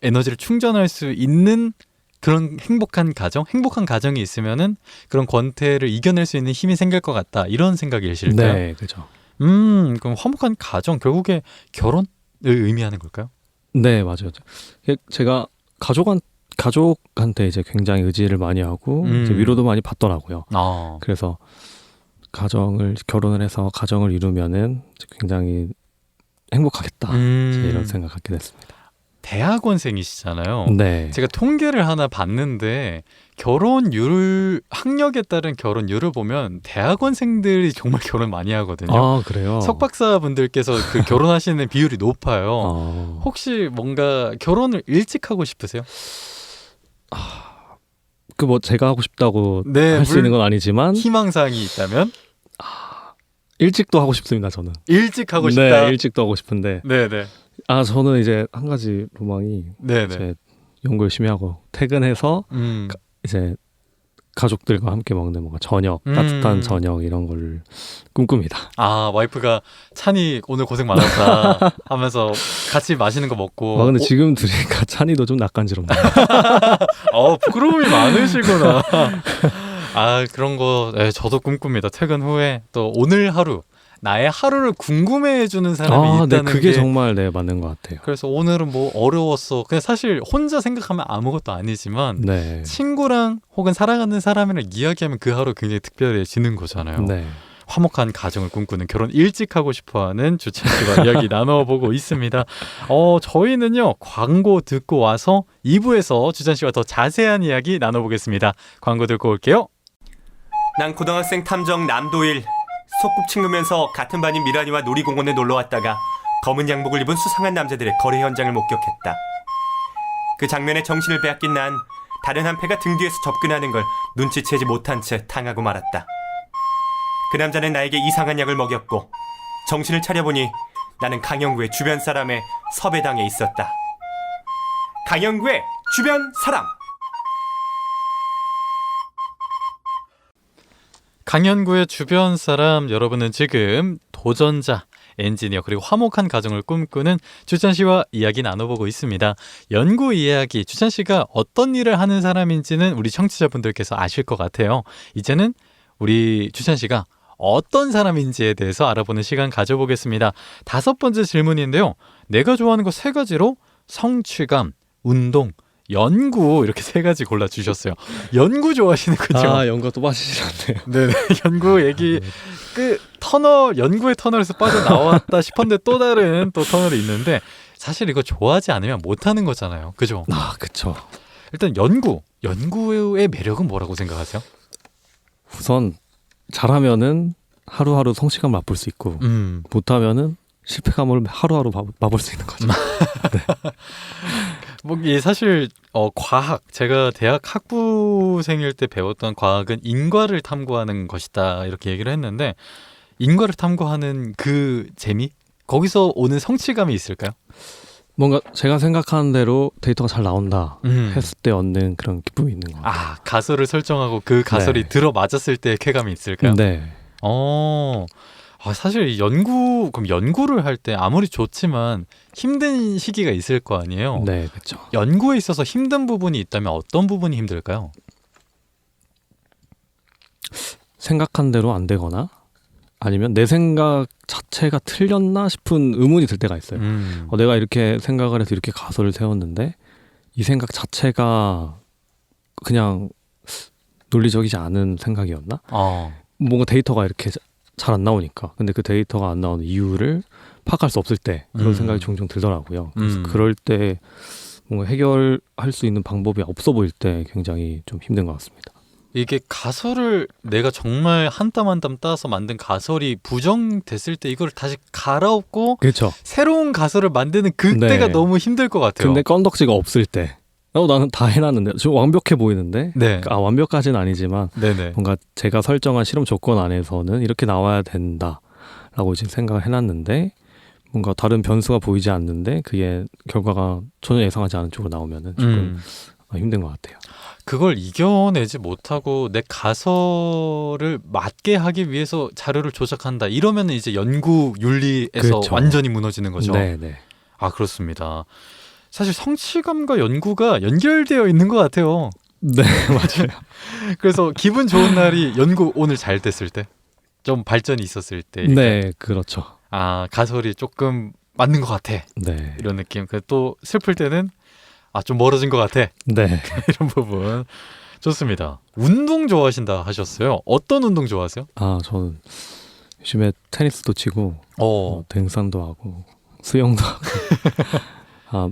에너지를 충전할 수 있는 그런 행복한 가정이 있으면은 그런 권태를 이겨낼 수 있는 힘이 생길 것 같다. 이런 생각이실까요? 네, 그렇죠. 그럼 화목한 가정 결국에 결혼을 의미하는 걸까요? 네, 맞아요. 제가 가족한테 이제 굉장히 의지를 많이 하고 이제 위로도 많이 받더라고요. 아, 그래서 결혼을 해서 가정을 이루면은 이제 굉장히 행복하겠다. 이제 이런 생각 갖게 됐습니다. 대학원생이시잖아요. 네. 제가 통계를 하나 봤는데 결혼율 학력에 따른 결혼율을 보면 대학원생들이 정말 결혼 많이 하거든요. 아, 그래요? 석박사분들께서 그 결혼하시는 비율이 높아요. 어, 혹시 뭔가 결혼을 일찍 하고 싶으세요? 그 뭐 제가 하고 싶다고 네, 할 수 있는 건 아니지만 희망사항이 있다면 일찍도 하고 싶습니다. 저는. 일찍 하고 싶다. 네, 일찍도 하고 싶은데 네네. 저는 이제 한 가지 로망이 네네. 이제 연구 열심히 하고 퇴근해서 이제 가족들과 함께 먹는 뭔가 저녁, 따뜻한 저녁 이런 걸 꿈꿉니다. 아, 와이프가 찬이 오늘 고생 많았다 하면서 같이 맛있는 거 먹고. 근데 지금 들으니까 찬이도 좀 낯간지럽네요. 부끄러움이 많으시구나. 아, 그런 거 저도 꿈꿉니다. 퇴근 후에 또 오늘 하루 나의 하루를 궁금해해주는 사람이 네, 있다는 그게 게 정말 맞는 것 같아요. 그래서 오늘은 뭐 어려웠어. 그냥 사실 혼자 생각하면 아무것도 아니지만 네, 친구랑 혹은 사랑하는 사람이랑 이야기하면 그 하루 굉장히 특별해지는 거잖아요. 네. 화목한 가정을 꿈꾸는 결혼 일찍 하고 싶어하는 주찬 씨와 이야기 나눠보고 있습니다. 저희는요 광고 듣고 와서 2부에서 주찬 씨와 더 자세한 이야기 나눠보겠습니다. 광고 듣고 올게요. 난 고등학생 탐정 남도일. 소꿉친구면서 같은 반인 미란이와 놀이공원에 놀러왔다가 검은 양복을 입은 수상한 남자들의 거래 현장을 목격했다. 그 장면에 정신을 빼앗긴 난 다른 한 패가 등 뒤에서 접근하는 걸 눈치채지 못한 채 당하고 말았다. 그 남자는 나에게 이상한 약을 먹였고 정신을 차려보니 나는 강영구의 주변 사람의 섭외당해 있었다. 강영구의 주변 사람! 강연구의 주변 사람, 여러분은 지금 도전자, 엔지니어 그리고 화목한 가정을 꿈꾸는 주찬 씨와 이야기 나눠보고 있습니다. 연구 이야기, 주찬 씨가 어떤 일을 하는 사람인지는 우리 청취자분들께서 아실 것 같아요. 이제는 우리 주찬 씨가 어떤 사람인지에 대해서 알아보는 시간 가져보겠습니다. 5번째 질문인데요. 내가 좋아하는 거 3가지로 성취감, 운동, 연구 이렇게 3가지 골라주셨어요. 연구 좋아하시는 거죠? 연구가 또 빠지시네요. 네네. 연구 얘기 연구의 터널에서 빠져나왔다 싶었는데 또 다른 또 터널이 있는데 사실 이거 좋아하지 않으면 못하는 거잖아요. 그죠? 그쵸. 일단 연구의 매력은 뭐라고 생각하세요? 우선 잘하면은 하루하루 성취감 맛볼 수 있고 못하면은 실패감을 하루하루 맛볼 수 있는 거죠. 이게 사실 과학, 제가 대학 학부생일 때 배웠던 과학은 인과를 탐구하는 것이다 이렇게 얘기를 했는데 인과를 탐구하는 그 재미? 거기서 오는 성취감이 있을까요? 뭔가 제가 생각하는 대로 데이터가 잘 나온다 했을 때 얻는 그런 기쁨이 있는 것 같아요. 가설을 설정하고 그 가설이 네. 들어맞았을 때 쾌감이 있을까요? 네. 사실 연구를 할 때 아무리 좋지만 힘든 시기가 있을 거 아니에요? 네, 그렇죠. 연구에 있어서 힘든 부분이 있다면 어떤 부분이 힘들까요? 생각한 대로 안 되거나 아니면 내 생각 자체가 틀렸나 싶은 의문이 들 때가 있어요. 내가 이렇게 생각을 해서 이렇게 가설을 세웠는데 이 생각 자체가 그냥 논리적이지 않은 생각이었나? 뭔가 데이터가 이렇게 잘 안 나오니까. 근데 그 데이터가 안 나오는 이유를 파악할 수 없을 때 그런 생각이 종종 들더라고요. 그래서 그럴 때 뭔가 해결할 수 있는 방법이 없어 보일 때 굉장히 좀 힘든 것 같습니다. 이게 가설을 내가 정말 한 땀 한 땀 따서 만든 가설이 부정됐을 때 이걸 다시 갈아엎고 그렇죠. 새로운 가설을 만드는 그때가 네. 너무 힘들 것 같아요. 근데 건덕지가 없을 때 나는 다 해놨는데 좀 완벽해 보이는데 네. 완벽까지는 아니지만 네네. 뭔가 제가 설정한 실험 조건 안에서는 이렇게 나와야 된다라고 지금 생각을 해놨는데 뭔가 다른 변수가 보이지 않는데 그게 결과가 전혀 예상하지 않은 쪽으로 나오면은 조금 힘든 것 같아요. 그걸 이겨내지 못하고 내 가설을 맞게 하기 위해서 자료를 조작한다. 이러면 이제 연구 윤리에서 그렇죠. 완전히 무너지는 거죠. 네. 그렇습니다. 사실 성취감과 연구가 연결되어 있는 것 같아요. 네, 맞아요. 그래서 기분 좋은 날이 연구 오늘 잘 됐을 때. 좀 발전이 있었을 때. 네, 그렇죠. 아, 가설이 조금 맞는 것 같아. 네, 이런 느낌. 또 슬플 때는 좀 멀어진 것 같아. 네. 이런 부분. 좋습니다. 운동 좋아하신다 하셨어요. 어떤 운동 좋아하세요? 저는 요즘에 테니스도 치고 등산도 하고 수영도 하고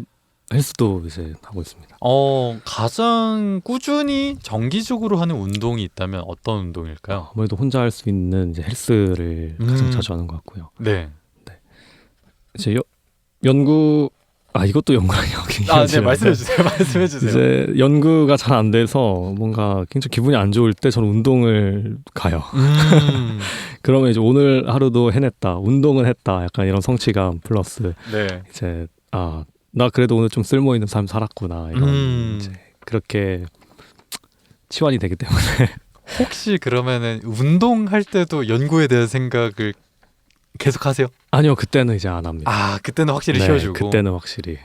헬스도 이제 하고 있습니다. 가장 꾸준히 정기적으로 하는 운동이 있다면 어떤 운동일까요? 아무래도 혼자 할 수 있는 이제 헬스를 가장 자주 하는 것 같고요. 네. 이제 연구 이것도 연구랑 여기. 네, 말씀해 주세요. 말씀해 주세요. 이제 연구가 잘 안 돼서 뭔가 굉장히 기분이 안 좋을 때 저는 운동을 가요. 그러면 이제 오늘 하루도 해냈다, 운동은 했다, 약간 이런 성취감 플러스 네. 이제 나 그래도 오늘 좀 쓸모 있는 삶 살았구나 이런 이제 그렇게 치환이 되기 때문에. 혹시 그러면은 운동할 때도 연구에 대한 생각을 계속 하세요? 아니요, 그때는 이제 안 합니다. 그때는 확실히 네, 쉬어주고. 그때는 확실히.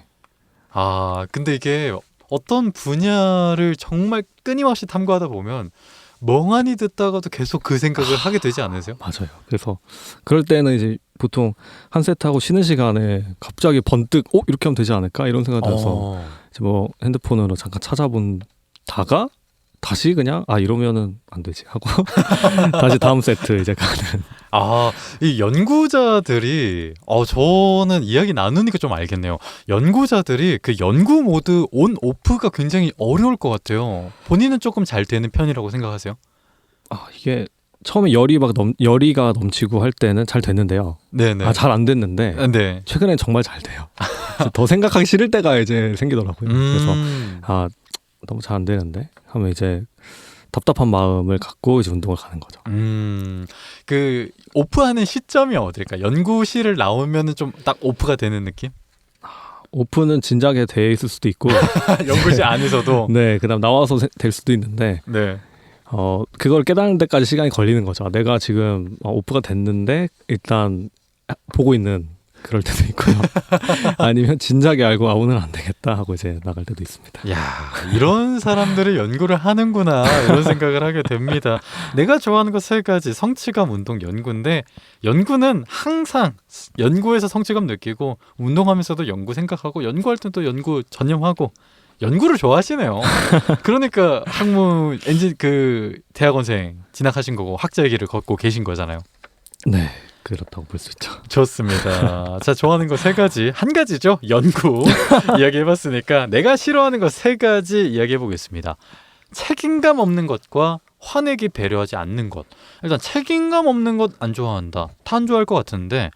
근데 이게 어떤 분야를 정말 끊임없이 탐구하다 보면 멍하니 듣다가도 계속 그 생각을 하게 되지 않으세요? 맞아요. 그래서 그럴 때는 이제 보통 한 세트하고 쉬는 시간에 갑자기 번뜩 이렇게 하면 되지 않을까 이런 생각이 들어서 이제 뭐 핸드폰으로 잠깐 찾아본다가 다시 그냥 이러면은 안 되지 하고 다시 다음 세트 이제 가는. 이 연구자들이 저는 이야기 나누니까 좀 알겠네요. 연구자들이 그 연구 모드 온 오프가 굉장히 어려울 것 같아요. 본인은 조금 잘 되는 편이라고 생각하세요? 이게 처음에 열의가 넘치고 할 때는 잘 됐는데요. 네네. 잘 안 됐는데 네. 최근엔 정말 잘 돼요. 더 생각하기 싫을 때가 이제 생기더라고요. 그래서 너무 잘 안 되는데 하면 이제 답답한 마음을 갖고 이제 운동을 가는 거죠. 그 오프하는 시점이 어딜까? 연구실을 나오면은 좀 딱 오프가 되는 느낌? 오프는 진작에 돼 있을 수도 있고 연구실 안에서도. 네, 그다음 나와서 될 수도 있는데 네. 그걸 깨닫는 데까지 시간이 걸리는 거죠. 내가 지금 오프가 됐는데 일단 보고 있는 그럴 때도 있고요. 아니면 진작에 알고 오늘 안 되겠다 하고 이제 나갈 때도 있습니다. 야, 이런 사람들이 연구를 하는구나 이런 생각을 하게 됩니다. 내가 좋아하는 것 3가지, 성취감, 운동, 연구인데 연구는 항상 연구에서 성취감 느끼고 운동하면서도 연구 생각하고 연구할 땐 또 연구 전념하고 연구를 좋아하시네요. 그러니까 학부 엔진 대학원생 진학하신 거고 학자의 길을 걷고 계신 거잖아요. 네, 그렇다고 볼 수 있죠. 좋습니다. 자, 좋아하는 거 3가지, 한 가지죠. 연구 이야기해봤으니까 내가 싫어하는 거 3가지 이야기해보겠습니다. 책임감 없는 것과 화내기 배려하지 않는 것. 일단 책임감 없는 것 안 좋아한다. 다 안 좋아할 것 같은데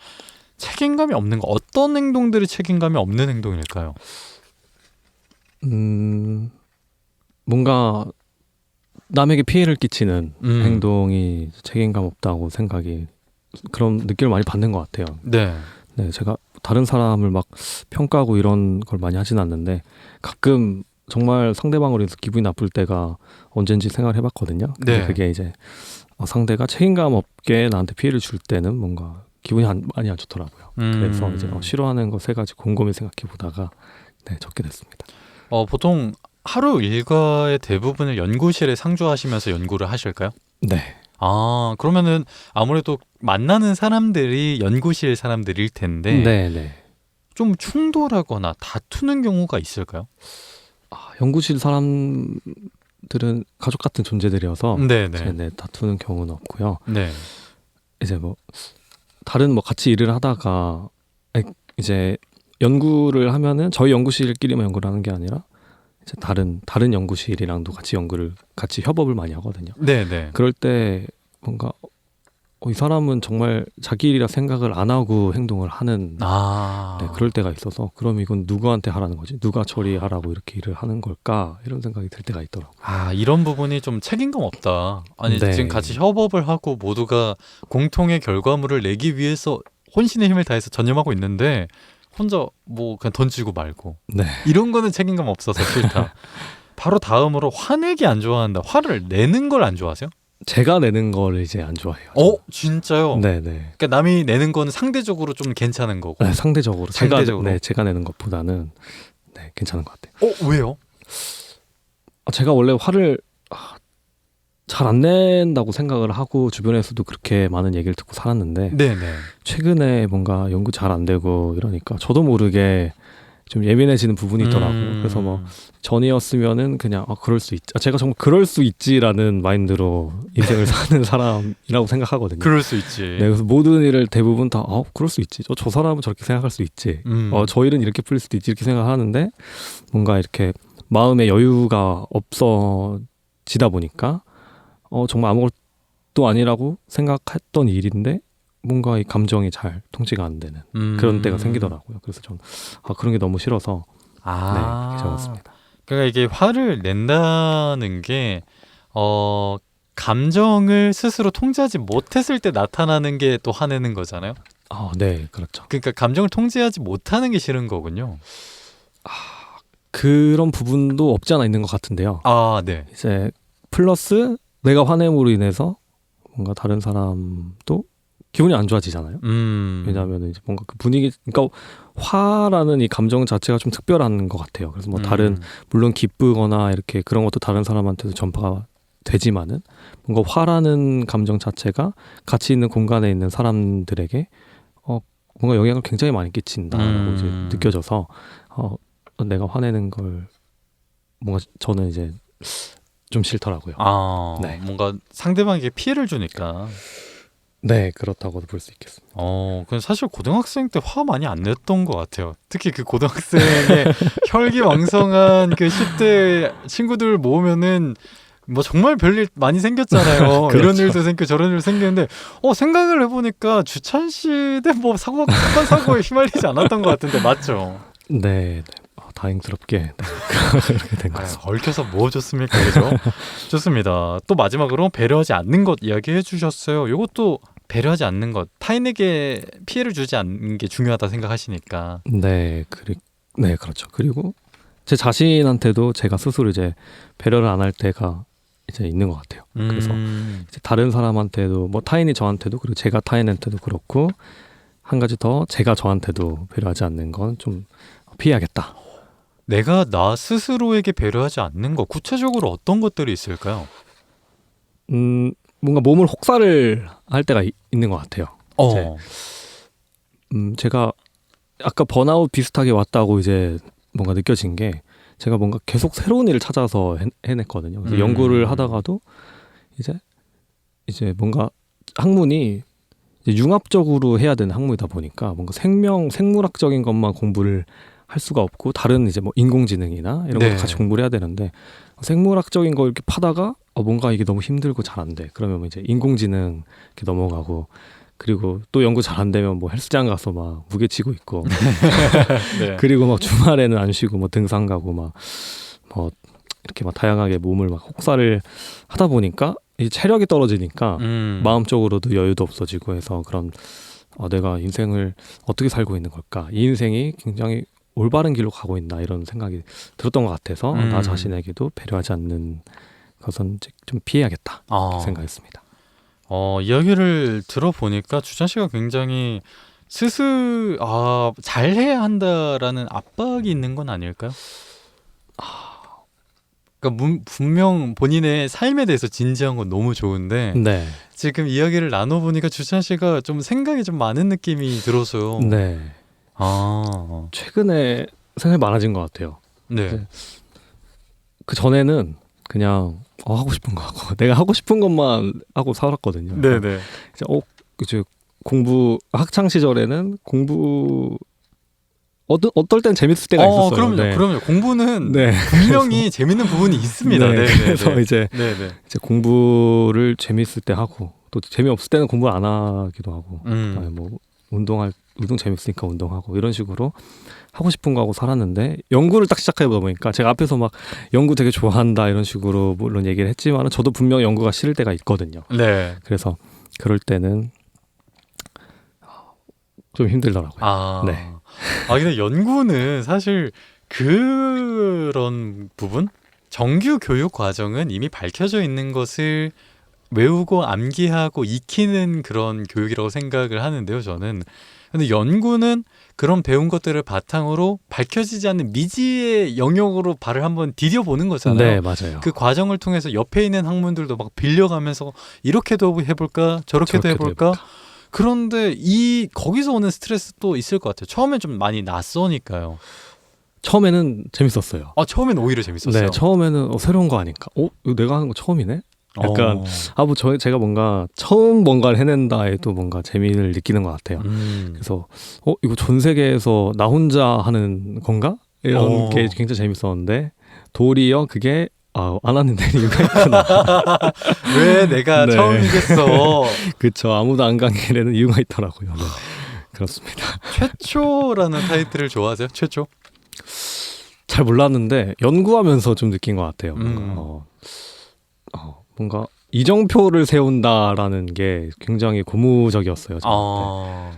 책임감이 없는 거, 어떤 행동들이 책임감이 없는 행동일까요? 뭔가 남에게 피해를 끼치는 행동이 책임감 없다고 생각이, 그런 느낌을 많이 받는 것 같아요. 네. 네, 제가 다른 사람을 막 평가하고 이런 걸 많이 하진 않는데 가끔 정말 상대방으로 해서 기분이 나쁠 때가 언젠지 생각을 해봤거든요. 근데 네. 그게 이제 상대가 책임감 없게 나한테 피해를 줄 때는 뭔가 기분이 많이 안 좋더라고요. 그래서 이제 싫어하는 거 3가지 곰곰이 생각해 보다가 적게 됐습니다. 보통 하루 일과의 대부분을 연구실에 상주하시면서 연구를 하실까요? 네. 그러면은 아무래도 만나는 사람들이 연구실 사람들일 텐데 네. 좀 충돌하거나 다투는 경우가 있을까요? 연구실 사람들은 가족 같은 존재들이어서 네네. 다투는 경우는 없고요. 네. 이제 다른 같이 일을 하다가 이제 연구를 하면은 저희 연구실끼리만 연구를 하는 게 아니라 이제 다른 연구실이랑도 같이 협업을 많이 하거든요. 네네. 그럴 때 뭔가 이 사람은 정말 자기 일이라 생각을 안 하고 행동을 하는 그럴 때가 있어서, 그럼 이건 누구한테 하라는 거지? 누가 처리하라고 이렇게 일을 하는 걸까? 이런 생각이 들 때가 있더라고요. 이런 부분이 좀 책임감 없다. 지금 같이 협업을 하고 모두가 공통의 결과물을 내기 위해서 혼신의 힘을 다해서 전념하고 있는데 혼자 그냥 던지고 말고 이런 거는 책임감 없어서 싫다. 바로 다음으로 화내기 안 좋아한다. 화를 내는 걸 안 좋아하세요? 제가 내는 거를 이제 안 좋아해요. 진짜요? 네네. 그러니까 남이 내는 건 상대적으로 좀 괜찮은 거고. 네, 상대적으로. 상대적으로. 제가 내는 것보다는 괜찮은 것 같아요. 왜요? 제가 원래 화를 잘 안 낸다고 생각을 하고 주변에서도 그렇게 많은 얘기를 듣고 살았는데 네네. 최근에 뭔가 연구 잘 안 되고 이러니까 저도 모르게 좀 예민해지는 부분이 있더라고요. 그래서 뭐 전이었으면은 그냥 그럴 수 있지. 제가 정말 그럴 수 있지라는 마인드로 인생을 사는 사람이라고 생각하거든요. 그럴 수 있지. 네, 그래서 모든 일을 대부분 다 그럴 수 있지. 저 사람은 저렇게 생각할 수 있지. 저 일은 이렇게 풀릴 수도 있지. 이렇게 생각하는데 뭔가 이렇게 마음의 여유가 없어지다 보니까 정말 아무것도 아니라고 생각했던 일인데 뭔가 이 감정이 잘 통제가 안 되는 그런 때가 생기더라고요. 그래서 저는 그런 게 너무 싫어서 네, 적었습니다. 그러니까 이게 화를 낸다는 게 감정을 스스로 통제하지 못했을 때 나타나는 게 또 화내는 거잖아요. 네, 그렇죠. 그러니까 감정을 통제하지 못하는 게 싫은 거군요. 그런 부분도 없지 않아 있는 것 같은데요. 네. 이제 플러스 내가 화냄으로 인해서 뭔가 다른 사람도 기분이 안 좋아지잖아요. 왜냐하면 이제 뭔가 그 분위기, 그러니까 화라는 이 감정 자체가 좀 특별한 것 같아요. 그래서 뭐 다른 물론 기쁘거나 이렇게 그런 것도 다른 사람한테도 전파가 되지만은 뭔가 화라는 감정 자체가 같이 있는 공간에 있는 사람들에게 뭔가 영향을 굉장히 많이 끼친다라고 이제 느껴져서 내가 화내는 걸 뭔가 저는 이제 좀 싫더라고요. 네. 뭔가 상대방에게 피해를 주니까. 네, 그렇다고도 볼 수 있겠습니다. 근데 사실 고등학생 때 화 많이 안 냈던 것 같아요. 특히 그 고등학생의 혈기왕성한 그 10대 친구들 모으면은 뭐 정말 별일 많이 생겼잖아요. 그렇죠. 이런 일도 생기고 저런 일도 생기는데 생각을 해보니까 주찬 씨도 뭐 큰 사고에 휘말리지 않았던 것 같은데 맞죠? 네. 다행스럽게 그렇게 된 거죠. 얽혀서 뭐 좋습니까, 그죠? 좋습니다. 또 마지막으로 배려하지 않는 것 이야기해 주셨어요. 이것도 배려하지 않는 것, 타인에게 피해를 주지 않는 게 중요하다 생각하시니까. 네, 그렇죠. 그리고 제 자신한테도 제가 스스로 이제 배려를 안 할 때가 이제 있는 것 같아요. 그래서 이제 다른 사람한테도 뭐 타인이 저한테도 그리고 제가 타인한테도 그렇고 한 가지 더 제가 저한테도 배려하지 않는 건 좀 피해야겠다. 내가 나 스스로에게 배려하지 않는 것, 구체적으로 어떤 것들이 있을까요? 뭔가 몸을 혹사를 할 때가 있는 것 같아요. 제가 아까 번아웃 비슷하게 왔다고 이제 뭔가 느껴진 게 제가 뭔가 계속 새로운 일을 찾아서 해냈거든요. 그래서 연구를 하다가도 이제 뭔가 학문이 이제 융합적으로 해야 되는 학문이다 보니까 뭔가 생물학적인 것만 공부를 할 수가 없고 다른 이제 뭐 인공지능이나 이런 것도 같이 공부를 해야 되는데 생물학적인 걸 이렇게 파다가 뭔가 이게 너무 힘들고 잘 안 돼. 그러면 이제 인공지능 이렇게 넘어가고 그리고 또 연구 잘 안 되면 뭐 헬스장 가서 막 무게 치고 있고 네. 그리고 막 주말에는 안 쉬고 뭐 등산 가고 막 뭐 이렇게 막 다양하게 몸을 막 혹사를 하다 보니까 이 체력이 떨어지니까 마음적으로도 여유도 없어지고 해서 그런 내가 인생을 어떻게 살고 있는 걸까? 이 인생이 굉장히 올바른 길로 가고 있나 이런 생각이 들었던 것 같아서 나 자신에게도 배려하지 않는 것은 좀 피해야겠다 생각했습니다. 이야기를 들어보니까 주찬 씨가 굉장히 잘해야 한다라는 압박이 있는 건 아닐까요? 그러니까 분명 본인의 삶에 대해서 진지한 건 너무 좋은데 네. 지금 이야기를 나눠보니까 주찬 씨가 좀 생각이 좀 많은 느낌이 들어서요. 네. 최근에 생각이 많아진 것 같아요. 네. 그 전에는 그냥 하고 싶은 거 하고 내가 하고 싶은 것만 하고 살았거든요. 네네. 이제 학창 시절에는 공부 어떨 땐 재밌을 때가 있었어요. 그럼요. 공부는 네. 분명히 재밌는 부분이 있습니다. 네. 그래서 이제 공부를 재밌을 때 하고 또 재미없을 때는 공부 안 하기도 하고 그다음에 뭐 운동 재밌으니까 운동하고 이런 식으로 하고 싶은 거 하고 살았는데 연구를 딱 시작해 보니까 제가 앞에서 막 연구 되게 좋아한다 이런 식으로 물론 얘기를 했지만 저도 분명 연구가 싫을 때가 있거든요. 네. 그래서 그럴 때는 좀 힘들더라고요. 네. 근데 연구는 사실 그런 부분? 정규 교육 과정은 이미 밝혀져 있는 것을 외우고 암기하고 익히는 그런 교육이라고 생각을 하는데요, 저는. 근데 연구는 그런 배운 것들을 바탕으로 밝혀지지 않는 미지의 영역으로 발을 한번 디뎌보는 거잖아요. 네, 맞아요. 그 과정을 통해서 옆에 있는 학문들도 막 빌려가면서 이렇게도 해볼까 저렇게도 저렇게도 해볼까. 그런데 거기서 오는 스트레스도 있을 것 같아요. 처음엔 좀 많이 낯서니까요. 처음에는 재밌었어요. 처음엔 오히려 재밌었어요. 네, 처음에는 새로운 거 아니까. 이거 내가 하는 거 처음이네? 약간 제가 뭔가 처음 뭔가를 해낸다에도 뭔가 재미를 느끼는 것 같아요. 그래서 이거 전 세계에서 나 혼자 하는 건가? 이런 게 굉장히 재밌었는데 도리어 그게 안 하는 데 이유가 있구나. 왜 내가 네. 처음이겠어. 그쵸. 아무도 안 가게 되는 이유가 있더라고요. 네. 그렇습니다. 최초라는 타이틀을 좋아하세요? 최초? 잘 몰랐는데 연구하면서 좀 느낀 것 같아요. 뭔가 이정표를 세운다라는 게 굉장히 고무적이었어요. 저한테.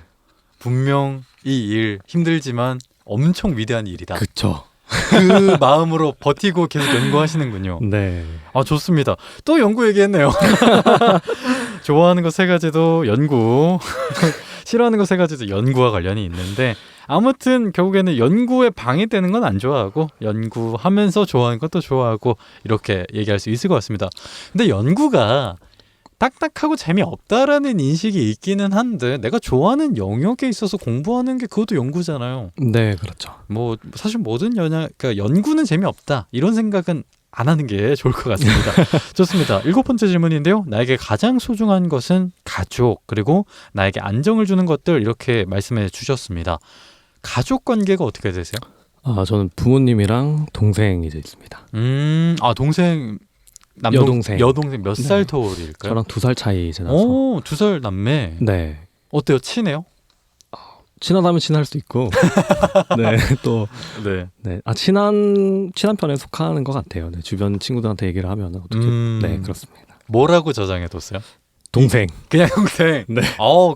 분명 이 일 힘들지만 엄청 위대한 일이다. 그쵸. 그 마음으로 버티고 계속 연구하시는군요. 네. 좋습니다. 또 연구 얘기했네요. 좋아하는 거 3가지도 연구, 싫어하는 거 3가지도 연구와 관련이 있는데 아무튼 결국에는 연구에 방해되는 건 안 좋아하고 연구하면서 좋아하는 것도 좋아하고 이렇게 얘기할 수 있을 것 같습니다. 근데 연구가 딱딱하고 재미없다라는 인식이 있기는 한데 내가 좋아하는 영역에 있어서 공부하는 게 그것도 연구잖아요. 네, 그렇죠. 뭐 사실 모든 그러니까 연구는 재미없다 이런 생각은 안 하는 게 좋을 것 같습니다. 좋습니다. 7번째 질문인데요. 나에게 가장 소중한 것은 가족 그리고 나에게 안정을 주는 것들 이렇게 말씀해 주셨습니다. 가족 관계가 어떻게 되세요? 저는 부모님이랑 동생이 이제 있습니다. 동생 여동생. 여동생 몇 살 네. 터울일까요? 저랑 2살 차이 이제 나서. 2살 남매. 네. 어때요? 친해요? 친하다면 친할 수 있고, 네, 또, 네. 네, 친한 편에 속하는 것 같아요. 네, 주변 친구들한테 얘기를 하면 어떻게, 네, 그렇습니다. 뭐라고 저장해뒀어요? 동생. 그냥 동생. 네.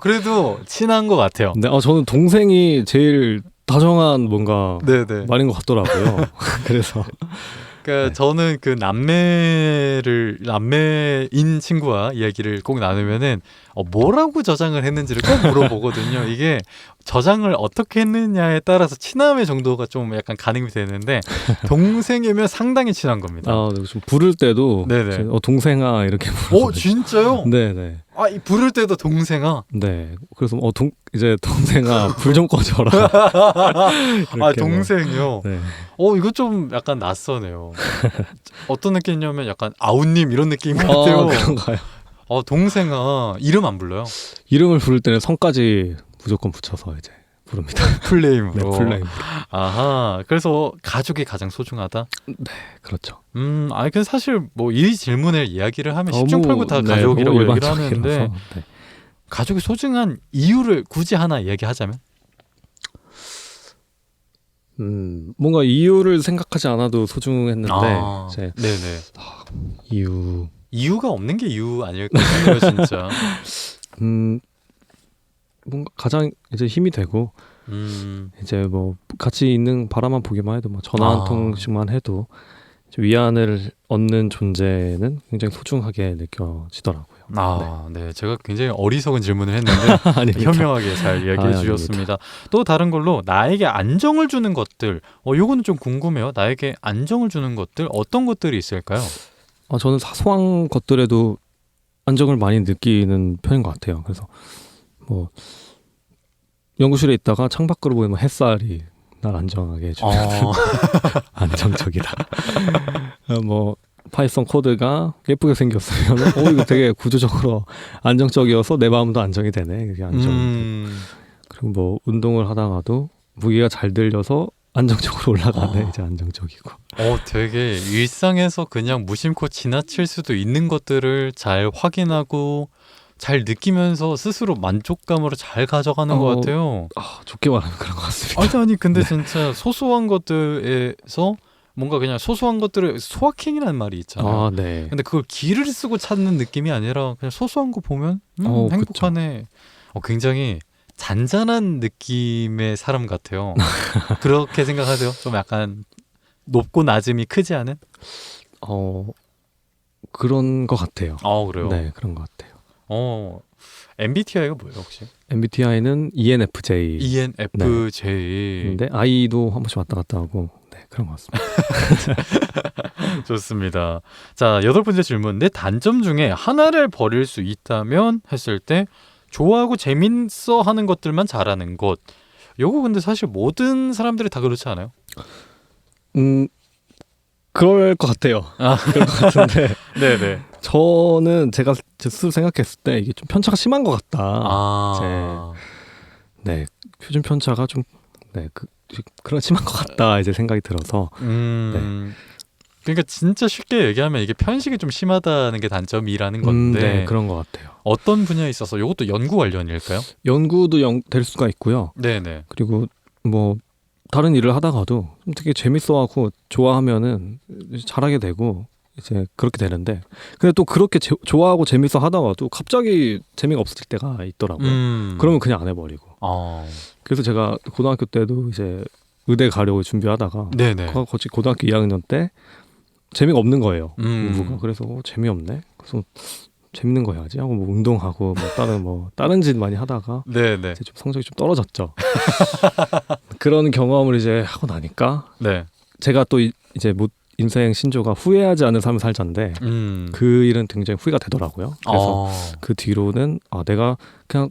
그래도 친한 것 같아요. 네, 저는 동생이 제일 다정한 뭔가 네네. 말인 것 같더라고요. 그래서. 그러니까 네. 저는 그 남매인 친구와 이야기를 꼭 나누면은 뭐라고 저장을 했는지를 꼭 물어보거든요. 이게 저장을 어떻게 했느냐에 따라서 친함의 정도가 좀 약간 가늠이 되는데 동생이면 상당히 친한 겁니다. 좀 부를 때도 네네. 동생아 이렇게 부르거든요. 진짜요? 네네. 이 부를 때도 동생아. 네. 그래서 이제 동생아 불 좀 꺼져라. 이렇게 동생이요. 네. 이거 좀 약간 낯서네요. 어떤 느낌이냐면 약간 아우님 이런 느낌 같아요. 그런가요? 동생아 이름 안 불러요? 이름을 부를 때는 성까지 무조건 붙여서 이제 부릅니다. 풀네임으로. 네, 풀네임. 아하. 그래서 가족이 가장 소중하다. 네, 그렇죠. 그 사실 뭐 이 질문을 이야기를 하면 10중 8구 다 가족이라고 너무 얘기를 하는데 일반적이라서, 네. 가족이 소중한 이유를 굳이 하나 이야기하자면? 뭔가 이유를 생각하지 않아도 소중했는데 이제 네네. 이유가 없는 게 이유 아닐까요, 진짜. 뭔가 가장 이제 힘이 되고 이제 뭐 같이 있는 바라만 보기만 해도 막 전화 한 통씩만 해도 위안을 얻는 존재는 굉장히 소중하게 느껴지더라고요. 네. 제가 굉장히 어리석은 질문을 했는데 현명하게 잘 이야기해 주셨습니다. 또 다른 걸로 나에게 안정을 주는 것들, 요거는 좀 궁금해요. 나에게 안정을 주는 것들 어떤 것들이 있을까요? 저는 사소한 것들에도 안정을 많이 느끼는 편인 것 같아요. 그래서 뭐 연구실에 있다가 창밖으로 보이면 햇살이 날 안정하게 해주면 안정적이다. 뭐 파이썬 코드가 예쁘게 생겼으면 이거 되게 구조적으로 안정적이어서 내 마음도 안정이 되네. 그게 안정. 그리고 뭐 운동을 하다가도 무게가 잘 들려서 안정적으로 올라가네. 이제 안정적이고. 되게 일상에서 그냥 무심코 지나칠 수도 있는 것들을 잘 확인하고 잘 느끼면서 스스로 만족감으로 잘 가져가는 것 같아요. 좋게 말하면 그런 것 같습니다. 아니 근데 진짜 소소한 것들에서 뭔가 그냥 소소한 것들을 소확행이라는 말이 있잖아요. 네. 근데 그걸 기를 쓰고 찾는 느낌이 아니라 그냥 소소한 거 보면 행복하네. 굉장히 잔잔한 느낌의 사람 같아요. 그렇게 생각하세요? 좀 약간 높고 낮음이 크지 않은? 그런 것 같아요. 그래요? 네, 그런 것 같아요. MBTI가 뭐예요 혹시? MBTI는 ENFJ. ENFJ. I도 한 번씩 왔다 갔다 하고 그런 것 같습니다. 좋습니다. 자, 8번째 질문. 내 단점 중에 하나를 버릴 수 있다면 했을 때 좋아하고 재밌어 하는 것들만 잘하는 것. 요거 근데 사실 모든 사람들이 다 그렇지 않아요? 그럴 것 같아요. 그럴 것 같은데 네네. 저는 제가 스스로 생각했을 때 이게 좀 편차가 심한 것 같다. 네, 표준 편차가 좀 그런 심한 것 같다 이제 생각이 들어서. 그러니까 진짜 쉽게 얘기하면 이게 편식이 좀 심하다는 게 단점이라는 건데. 네, 그런 것 같아요. 어떤 분야에 있어서 이것도 연구 관련일까요? 연구도 될 수가 있고요. 네네. 그리고 뭐 다른 일을 하다가도 좀 되게 재밌어하고 좋아하면은 잘하게 되고 이제 그렇게 되는데, 근데 또 그렇게 좋아하고 재밌어 하다가도 갑자기 재미가 없을 때가 있더라고요. 그러면 그냥 안 해버리고. 그래서 제가 고등학교 때도 이제 의대 가려고 준비하다가 네네. 고등학교 2학년 때 재미가 없는 거예요. 공부가. 그래서 재미없네. 그래서 재밌는 거 해야지 하고 뭐 운동하고 다른 짓 많이 하다가 네네. 이제 좀 성적이 좀 떨어졌죠. 그런 경험을 이제 하고 나니까 제가 또 이제 인생 신조가 후회하지 않은 삶을 살자인데 그 일은 굉장히 후회가 되더라고요. 그래서 그 뒤로는 내가 그냥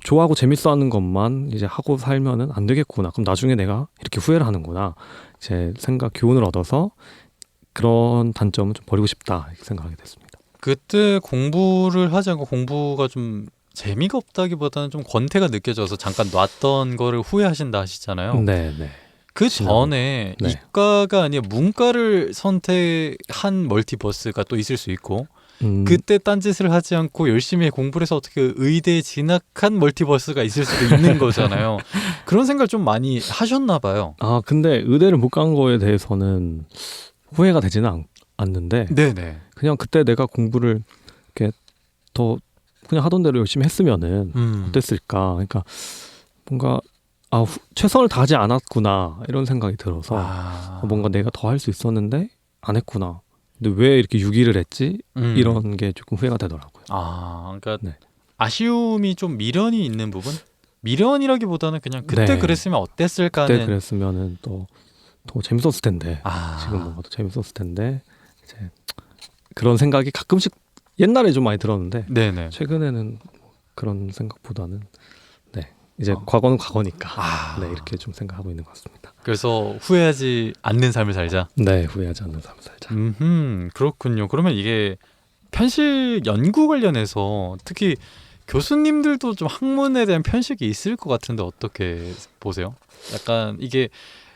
좋아하고 재밌어하는 것만 이제 하고 살면은 안 되겠구나. 그럼 나중에 내가 이렇게 후회를 하는구나. 제 교훈을 얻어서 그런 단점은 좀 버리고 싶다 이렇게 생각하게 됐습니다. 그때 공부를 하지 않고 공부가 좀 재미가 없다기보다는 좀 권태가 느껴져서 잠깐 놨던 거를 후회하신다 하시잖아요. 네네. 그 전에 이과가 아니라 문과를 선택한 멀티버스가 또 있을 수 있고 그때 딴짓을 하지 않고 열심히 공부를 해서 어떻게 의대에 진학한 멀티버스가 있을 수도 있는 거잖아요. 그런 생각 좀 많이 하셨나 봐요. 근데 의대를 못 간 거에 대해서는 후회가 되지는 않는데 네네. 그냥 그때 내가 공부를 이렇게 더 그냥 하던 대로 열심히 했으면은 어땠을까. 그러니까 뭔가 최선을 다하지 않았구나 이런 생각이 들어서 뭔가 내가 더 할 수 있었는데 안 했구나. 근데 왜 이렇게 유기를 했지? 이런 게 조금 후회가 되더라고요. 그러니까 아쉬움이 좀 미련이 있는 부분? 미련이라기보다는 그냥 그때 그랬으면 어땠을까 하는. 그때 그랬으면은 더 재밌었을 텐데. 지금 뭔가 더 재밌었을 텐데. 이제 그런 생각이 가끔씩 옛날에 좀 많이 들었는데 네네. 최근에는 그런 생각보다는 이제 과거는 과거니까 이렇게 좀 생각하고 있는 것 같습니다. 그래서 후회하지 않는 삶을 살자. 네, 후회하지 않는 삶을 살자. 그렇군요. 그러면 이게 편식 연구 관련해서 특히 교수님들도 좀 학문에 대한 편식이 있을 것 같은데 어떻게 보세요? 약간 이게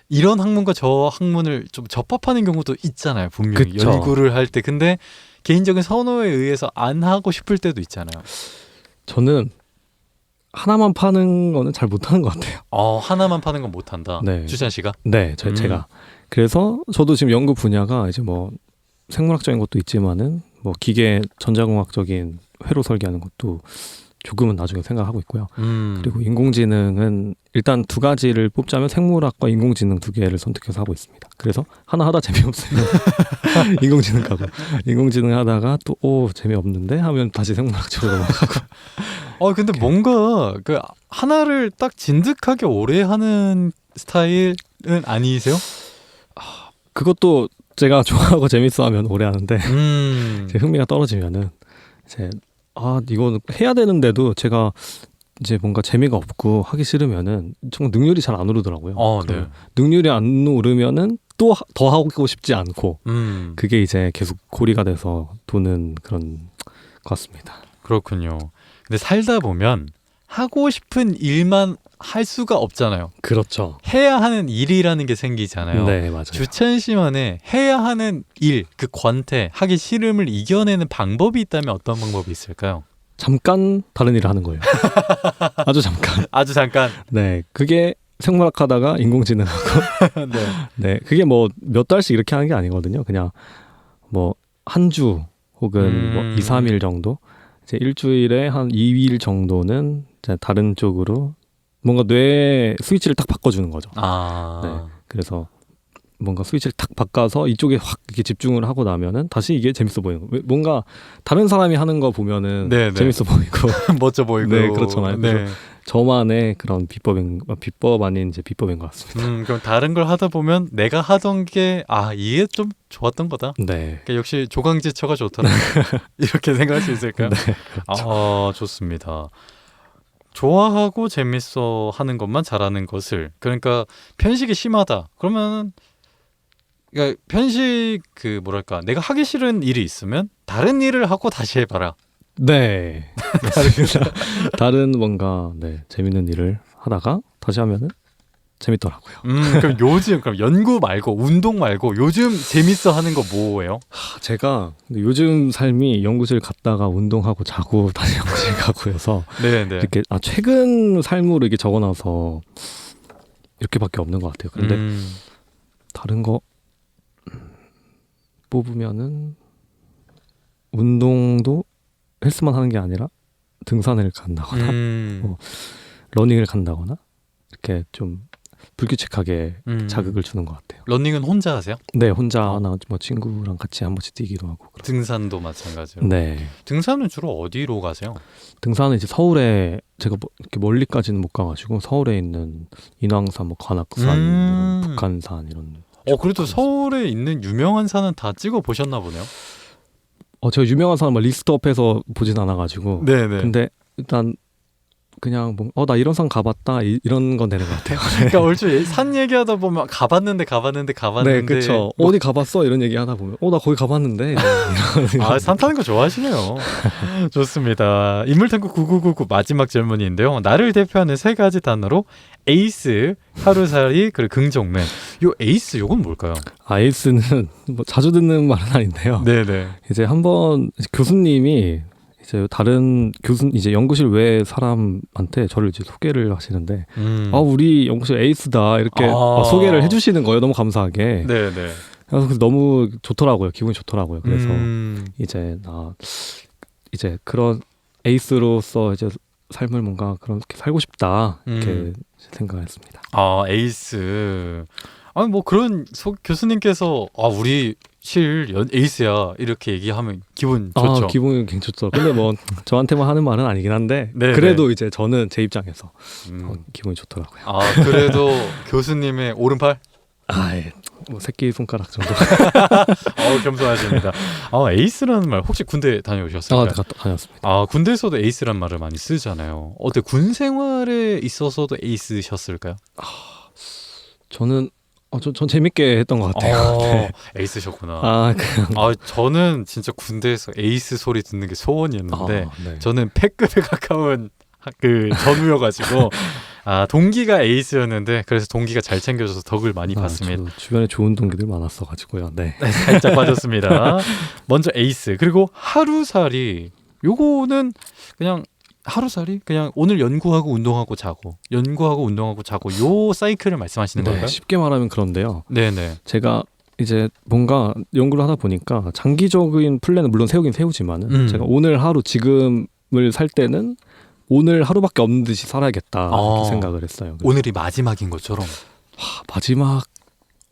이런 학문과 저 학문을 좀 접합하는 경우도 있잖아요. 분명히 그쵸. 연구를 할 때. 근데 개인적인 선호에 의해서 안 하고 싶을 때도 있잖아요. 저는 하나만 파는 거는 잘 못하는 것 같아요. 하나만 파는 건 못한다. 네. 주찬 씨가? 네, 제가. 그래서 저도 지금 연구 분야가 이제 뭐 생물학적인 것도 있지만은 뭐 기계 전자공학적인 회로 설계하는 것도 조금은 나중에 생각하고 있고요. 그리고 인공지능은 일단 두 가지를 뽑자면 생물학과 인공지능 두 개를 선택해서 하고 있습니다. 그래서 하나 하다 재미없으면 인공지능 가고 인공지능 하다가 또 재미없는데 하면 다시 생물학 쪽으로 넘어가고. 근데 뭔가 그 하나를 딱 진득하게 오래 하는 스타일은 아니세요? 그것도 제가 좋아하고 재밌어하면 오래 하는데 제 흥미가 떨어지면은 이제 이거는 해야 되는데도 제가 이제 뭔가 재미가 없고 하기 싫으면은 정말 능률이 잘 안 오르더라고요. 네. 능률이 안 오르면은 또 더 하고 싶지 않고 그게 이제 계속 고리가 돼서 도는 그런 것 같습니다. 그렇군요. 근데 살다 보면 하고 싶은 일만 할 수가 없잖아요. 그렇죠. 해야 하는 일이라는 게 생기잖아요. 네, 맞아요. 주찬 씨만의 해야 하는 일, 그 권태, 하기 싫음을 이겨내는 방법이 있다면 어떤 방법이 있을까요? 잠깐 다른 일을 하는 거예요. 아주 잠깐. 아주 잠깐. 네, 그게 생물학 하다가 인공지능하고 네, 그게 뭐 몇 달씩 이렇게 하는 게 아니거든요. 그냥 뭐 한 주 혹은 뭐 2, 3일 정도 이제 일주일에 한 2일 정도는 이제 다른 쪽으로 뭔가 뇌 스위치를 딱 바꿔주는 거죠. 아. 네. 그래서 뭔가 스위치를 탁 바꿔서 이쪽에 확 이렇게 집중을 하고 나면은 다시 이게 재밌어 보이는 거. 뭔가 다른 사람이 하는 거 보면은 네, 네. 재밌어 보이고 멋져 보이고. 네, 그렇잖아요. 네. 그래서 저만의 그런 비법 아닌 이제 비법인 것 같습니다. 그럼 다른 걸 하다 보면 내가 하던 게 이게 좀 좋았던 거다. 네. 그러니까 역시 조강지처가 좋더라. 이렇게 생각할 수 있을까요? 네. 좋습니다. 좋아하고 재밌어 하는 것만 잘하는 것을, 그러니까 편식이 심하다. 그러면 그러니까 편식 뭐랄까, 내가 하기 싫은 일이 있으면 다른 일을 하고 다시 해봐라. 네. 다른 뭔가 재밌는 일을 하다가 다시 하면은 재밌더라고요. 그럼 연구 말고 운동 말고 요즘 재밌어 하는 거 뭐예요? 제가 요즘 삶이 연구실 갔다가 운동하고 자고 다시 연구실 가고 해서 네네. 이렇게 최근 삶으로 이렇게 적어놔서 이렇게밖에 없는 것 같아요. 근데 다른 거 뽑으면은 운동도 헬스만 하는 게 아니라 등산을 간다거나 러닝을 간다거나 이렇게 좀 불규칙하게 자극을 주는 것 같아요. 러닝은 혼자 하세요? 네, 혼자 하나 뭐 친구랑 같이 한 번씩 뛰기도 하고. 등산도 마찬가지로. 네. 등산은 주로 어디로 가세요? 등산은 이제 서울에 제가 이렇게 멀리까지는 못 가가지고 서울에 있는 인왕산, 뭐 관악산, 이런 북한산 이런. 그래도 서울에 있는 유명한 산은 다 찍어 보셨나 보네요. 제가 유명한 산은 막 리스트업해서 보진 않아가지고. 네네. 근데 일단 그냥 나 이런 산 가봤다 이런 건 되는 것 같아요. 그러니까 얼추 산 얘기하다 보면 가봤는데. 네, 그렇죠. 어디 가봤어 이런 얘기 하다 보면 나 거기 가봤는데. 산 타는 거 좋아하시네요. 좋습니다. 인물탐구 9999 마지막 질문인데요. 나를 대표하는 세 가지 단어로 에이스, 하루살이, 그리고 긍정맨. 요 에이스 요건 뭘까요? 에이스는 뭐 자주 듣는 말은 아닌데요. 네네. 이제 한번 교수님이 이제 다른 이제 연구실 외 사람한테 저를 이제 소개를 하시는데 우리 연구실 에이스다 이렇게 소개를 해주시는 거예요. 너무 감사하게. 네네. 그래서 너무 좋더라고요. 기분이 좋더라고요. 그래서 이제 이제 그런 에이스로서 이제 삶을 뭔가 그렇게 살고 싶다 이렇게 생각했습니다. 에이스. 뭐 그런 교수님께서 우리 실 에이스야 이렇게 얘기하면 기분 좋죠. 기분이 굉장히 좋죠. 근데 뭐 저한테만 하는 말은 아니긴 한데 그래도 이제 저는 제 입장에서 기분이 좋더라고요. 그래도 교수님의 오른팔? 예. 뭐 새끼 손가락 정도. 겸손하십니다. 에이스라는 말 혹시 군대 다녀오셨을까요? 다녔습니다. 군대에서도 에이스란 말을 많이 쓰잖아요. 어때, 군 생활에 있어서도 에이스셨을까요? 저는 전 재밌게 했던 것 같아요. 네. 에이스셨구나. 저는 진짜 군대에서 에이스 소리 듣는 게 소원이었는데 네. 저는 패급에 가까운 전우여가지고 동기가 에이스였는데 그래서 동기가 잘 챙겨줘서 덕을 많이 봤습니다. 주변에 좋은 동기들 많았어가지고요. 네. 살짝 빠졌습니다. 먼저 에이스, 그리고 하루살이. 요거는 그냥 하루살이 그냥 오늘 연구하고 운동하고 자고 요 사이클을 말씀하시는 건가요? 쉽게 말하면 그런데요. 네네. 제가 이제 뭔가 연구를 하다 보니까 장기적인 플랜은 물론 세우긴 세우지만은 제가 오늘 하루 지금을 살 때는 오늘 하루밖에 없는 듯이 살아야겠다 이렇게 생각을 했어요. 오늘이 마지막인 것처럼. 마지막.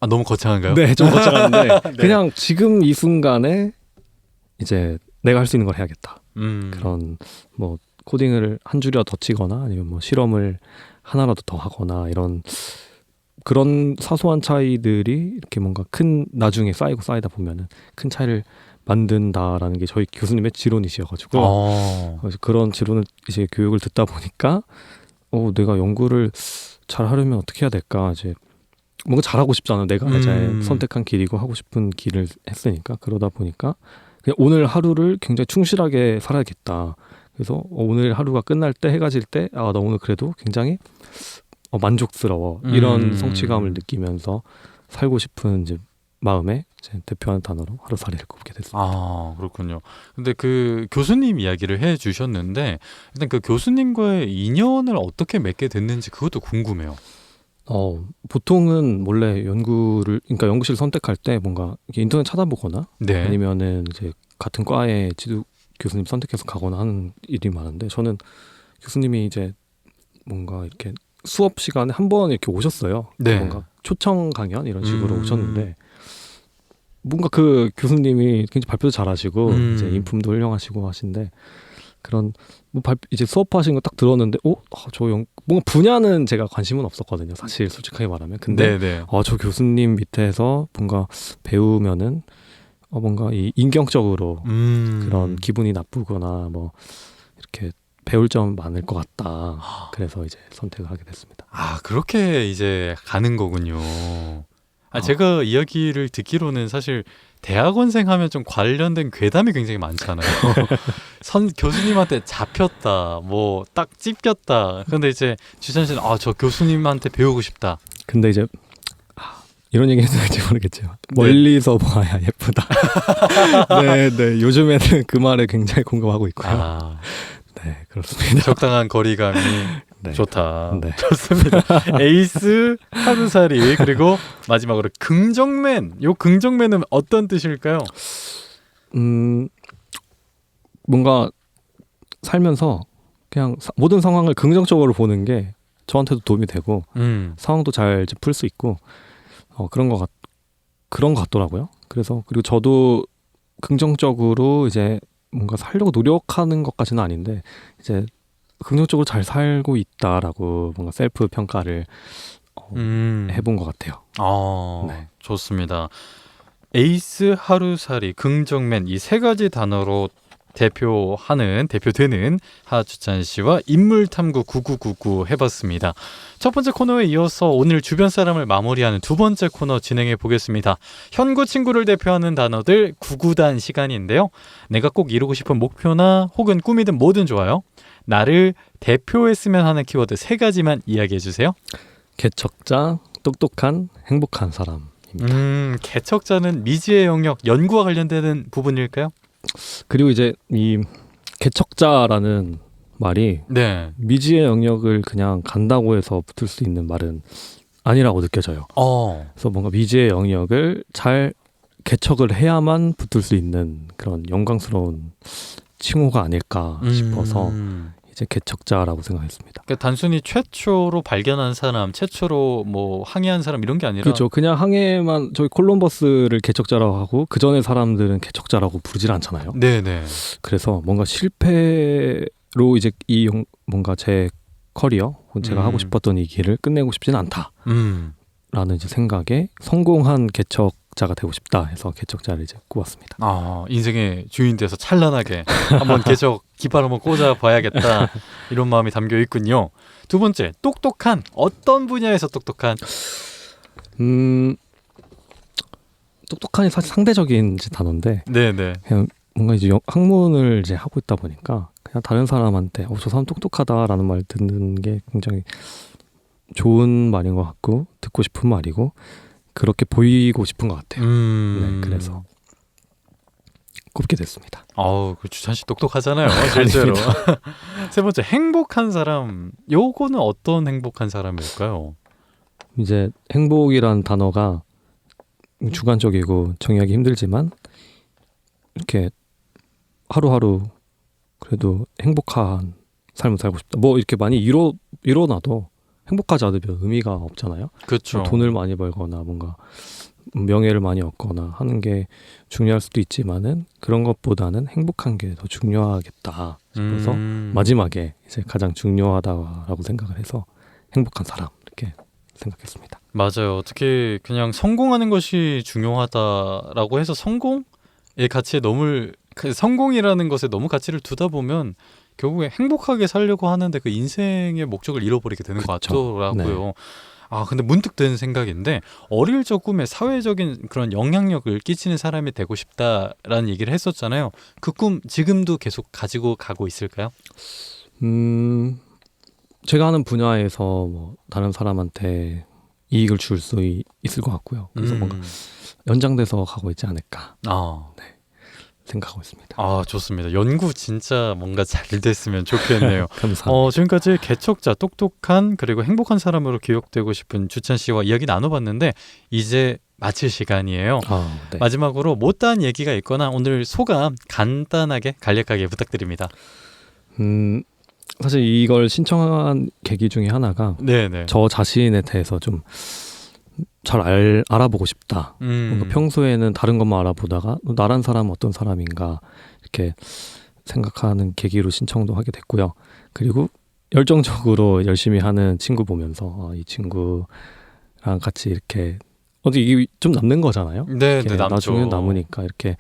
너무 거창한가요? 네, 좀 거창한데 네. 그냥 지금 이 순간에 이제 내가 할 수 있는 걸 해야겠다. 그런 뭐 코딩을 한 줄이라도 더 치거나 아니면 뭐 실험을 하나라도 더 하거나 이런 그런 사소한 차이들이 이렇게 뭔가 큰 나중에 쌓이다 보면은 큰 차이를 만든다라는 게 저희 교수님의 지론이셔가지고 그래서 그런 지론을 이제 교육을 듣다 보니까 내가 연구를 잘 하려면 어떻게 해야 될까, 이제 뭔가 잘하고 싶잖아요. 내가 이제 선택한 길이고 하고 싶은 길을 했으니까. 그러다 보니까 그냥 오늘 하루를 굉장히 충실하게 살아야겠다. 그래서 오늘 하루가 끝날 때 해가 질 때 나 오늘 그래도 굉장히 만족스러워 이런 성취감을 느끼면서 살고 싶은 이제 마음에 제 대표하는 단어로 하루살이를 꼽게 됐습니다. 그렇군요. 근데 그 교수님 이야기를 해주셨는데 일단 그 교수님과의 인연을 어떻게 맺게 됐는지 그것도 궁금해요. 보통은 원래 그러니까 연구실 선택할 때 뭔가 인터넷 찾아보거나 아니면은 이제 같은 과에 지도 교수님 선택해서 가거나 하는 일이 많은데 저는 교수님이 이제 뭔가 이렇게 수업 시간에 한 번 이렇게 오셨어요. 네. 뭔가 초청 강연 이런 식으로 오셨는데 뭔가 그 교수님이 굉장히 발표도 잘하시고 이제 인품도 훌륭하시고 하신데 그런 뭐 이제 수업하신 거 딱 들었는데 뭔가 분야는 제가 관심은 없었거든요. 사실 솔직하게 말하면. 근데 네네. 저 교수님 밑에서 뭔가 배우면은 뭔가 이 인격적으로 그런 기분이 나쁘거나 뭐 이렇게 배울 점 많을 것 같다. 그래서 이제 선택을 하게 됐습니다. 아, 그렇게 이제 가는 거군요. 제가 이야기를 듣기로는 사실 대학원생 하면 좀 관련된 괴담이 굉장히 많잖아요. 교수님한테 잡혔다, 뭐 딱 찝겼다. 근데 이제 주찬 씨는 저 교수님한테 배우고 싶다. 근데 이제 이런 얘기 해도 될지 모르겠지만 멀리서 봐야 예쁘다. 네. 요즘에는 그 말에 굉장히 공감하고 있고요. 네, 그렇습니다. 적당한 거리감이 네. 좋다. 네. 좋습니다. 에이스, 하루살이, 그리고 마지막으로 긍정맨. 요 긍정맨은 어떤 뜻일까요? 뭔가 살면서 그냥 모든 상황을 긍정적으로 보는 게 저한테도 도움이 되고 상황도 잘 풀 수 있고 그런 것 같더라고요. 그래서 그리고 저도 긍정적으로 이제 뭔가 살려고 노력하는 것까지는 아닌데 이제 긍정적으로 잘 살고 있다라고 뭔가 셀프 평가를 해본 것 같아요. 네. 좋습니다. 에이스, 하루살이, 긍정맨 이 세 가지 단어로 대표되는 하주찬 씨와 인물탐구 9999 해봤습니다. 첫 번째 코너에 이어서 오늘 주변 사람을 마무리하는 두 번째 코너 진행해 보겠습니다. 현구 친구를 대표하는 단어들 99단 시간인데요. 내가 꼭 이루고 싶은 목표나 혹은 꿈이든 뭐든 좋아요. 나를 대표했으면 하는 키워드 3가지만 이야기해 주세요. 개척자, 똑똑한, 행복한 사람입니다. 개척자는 미지의 영역, 연구와 관련되는 부분일까요? 그리고 이제 이 개척자라는 말이 미지의 영역을 그냥 간다고 해서 붙을 수 있는 말은 아니라고 느껴져요. 그래서 뭔가 미지의 영역을 잘 개척을 해야만 붙을 수 있는 그런 영광스러운 칭호가 아닐까 싶어서 이제 개척자라고 생각했습니다. 그러니까 단순히 최초로 발견한 사람, 최초로 뭐 항해한 사람 이런 게 아니라 그렇죠. 그냥 항해만 저희 콜럼버스를 개척자라고 하고 그 전에 사람들은 개척자라고 부르질 않잖아요. 네네. 그래서 뭔가 실패로 이제 뭔가 제 커리어, 제가 하고 싶었던 이 길을 끝내고 싶지는 않다라는 이제 생각에 성공한 개척자가 되고 싶다 해서 개척자를 이제 꼽았습니다. 인생의 주인 돼서 찬란하게 한번 개척 깃발 한번 꽂아 봐야겠다 이런 마음이 담겨 있군요. 두 번째, 똑똑한. 어떤 분야에서 똑똑한? 똑똑한이 사실 상대적인 이제 단어인데 네네. 그냥 뭔가 이제 학문을 이제 하고 있다 보니까 그냥 다른 사람한테 저 사람 똑똑하다라는 말 듣는 게 굉장히 좋은 말인 것 같고 듣고 싶은 말이고 그렇게 보이고 싶은 것 같아요. 네, 그래서 꼽게 됐습니다. 그 주찬 씨 똑똑하잖아요, 실제로. 세 번째, 행복한 사람. 요거는 어떤 행복한 사람일까요? 이제 행복이란 단어가 주관적이고 정의하기 힘들지만 이렇게 하루하루 그래도 행복한 삶을 살고 싶다. 뭐 이렇게 많이 이뤄놔도 행복하지 않으면 의미가 없잖아요. 그렇죠. 돈을 많이 벌거나 뭔가 명예를 많이 얻거나 하는 게 중요할 수도 있지만은 그런 것보다는 행복한 게 더 중요하겠다 싶어서 마지막에 이제 가장 중요하다고 생각을 해서 행복한 사람 이렇게 생각했습니다. 맞아요. 어떻게 그냥 성공하는 것이 중요하다라고 해서 성공의 가치에 성공이라는 것에 너무 가치를 두다 보면 결국에 행복하게 살려고 하는데 그 인생의 목적을 잃어버리게 되는 것 같더라고요. 네. 근데 문득 든 생각인데 어릴 적 꿈에 사회적인 그런 영향력을 끼치는 사람이 되고 싶다라는 얘기를 했었잖아요. 그 꿈 지금도 계속 가지고 가고 있을까요? 제가 하는 분야에서 뭐 다른 사람한테 이익을 줄 수 있을 것 같고요. 그래서 뭔가 연장돼서 가고 있지 않을까 네, 생각하고 있습니다. 좋습니다. 연구 진짜 뭔가 잘 됐으면 좋겠네요. 감사합니다. 지금까지 개척자, 똑똑한 그리고 행복한 사람으로 기억되고 싶은 주찬 씨와 이야기 나눠봤는데 이제 마칠 시간이에요. 네. 마지막으로 못다한 얘기가 있거나 오늘 소감 간단하게 간략하게 부탁드립니다. 사실 이걸 신청한 계기 중에 하나가 네네. 저 자신에 대해서 좀 잘 알아보고 싶다. 음. 뭔가 평소에는 다른 것만 알아보다가 나란 사람은 어떤 사람인가 이렇게 생각하는 계기로 신청도 하게 됐고요. 그리고 열정적으로 열심히 하는 친구 보면서 이 친구랑 같이 이렇게 어디 이게 좀 남는 거잖아요. 네, 이렇게 네, 남죠. 나중에 남으니까 이렇게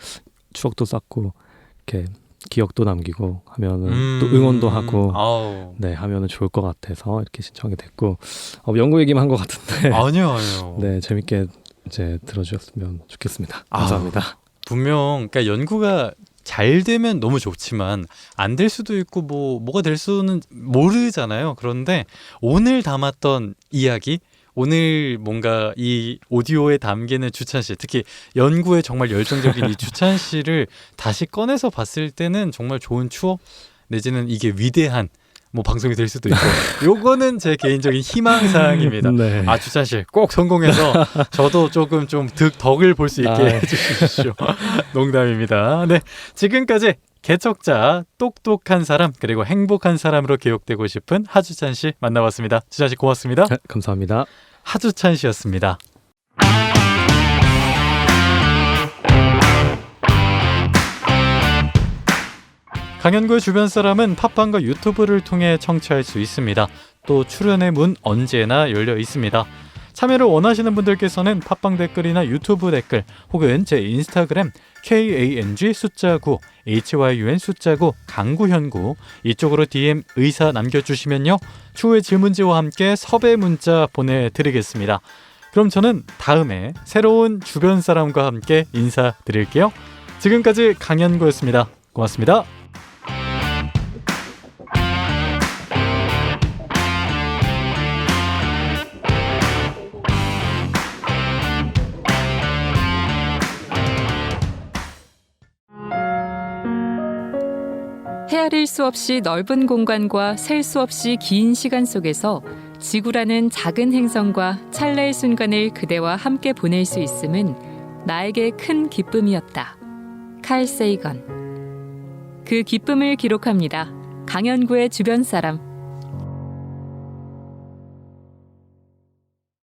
추억도 쌓고 이렇게 기억도 남기고 하면은 또 응원도 하고 아우. 네 하면은 좋을 것 같아서 이렇게 신청이 됐고 연구 얘기만 한 것 같은데 아니요. 네 재밌게 이제 들어주셨으면 좋겠습니다. 아. 감사합니다. 분명 그러니까 연구가 잘 되면 너무 좋지만 안 될 수도 있고 뭐가 될 수는 모르잖아요. 그런데 오늘 담았던 이야기, 오늘 뭔가 이 오디오에 담기는 주찬 씨, 특히 연구에 정말 열정적인 이 주찬 씨를 다시 꺼내서 봤을 때는 정말 좋은 추억 내지는 이게 위대한 뭐 방송이 될 수도 있고 요거는 제 개인적인 희망사항입니다. 네. 아 주찬 씨 꼭 성공해서 저도 조금 좀 덕을 볼 수 있게 아. 해주십시오. 농담입니다. 네, 지금까지 개척자, 똑똑한 사람 그리고 행복한 사람으로 기억되고 싶은 하주찬 씨 만나봤습니다. 주찬 씨 고맙습니다. 네, 감사합니다. 하주찬 씨였습니다. 강연구의 주변 사람은 팟빵과 유튜브를 통해 청취할 수 있습니다. 또 출연의 문 언제나 열려 있습니다. 참여를 원하시는 분들께서는 팟빵 댓글이나 유튜브 댓글 혹은 제 인스타그램 KANG 숫자 9 HYUN 숫자 9 강구현구 이쪽으로 DM 의사 남겨주시면요. 추후의 질문지와 함께 섭외 문자 보내드리겠습니다. 그럼 저는 다음에 새로운 주변 사람과 함께 인사드릴게요. 지금까지 강연구였습니다. 고맙습니다. 헤아릴 수 없이 넓은 공간과 셀 수 없이 긴 시간 속에서 지구라는 작은 행성과 찰나의 순간을 그대와 함께 보낼 수 있음은 나에게 큰 기쁨이었다. 칼 세이건. 그 기쁨을 기록합니다. 강연구의 주변 사람.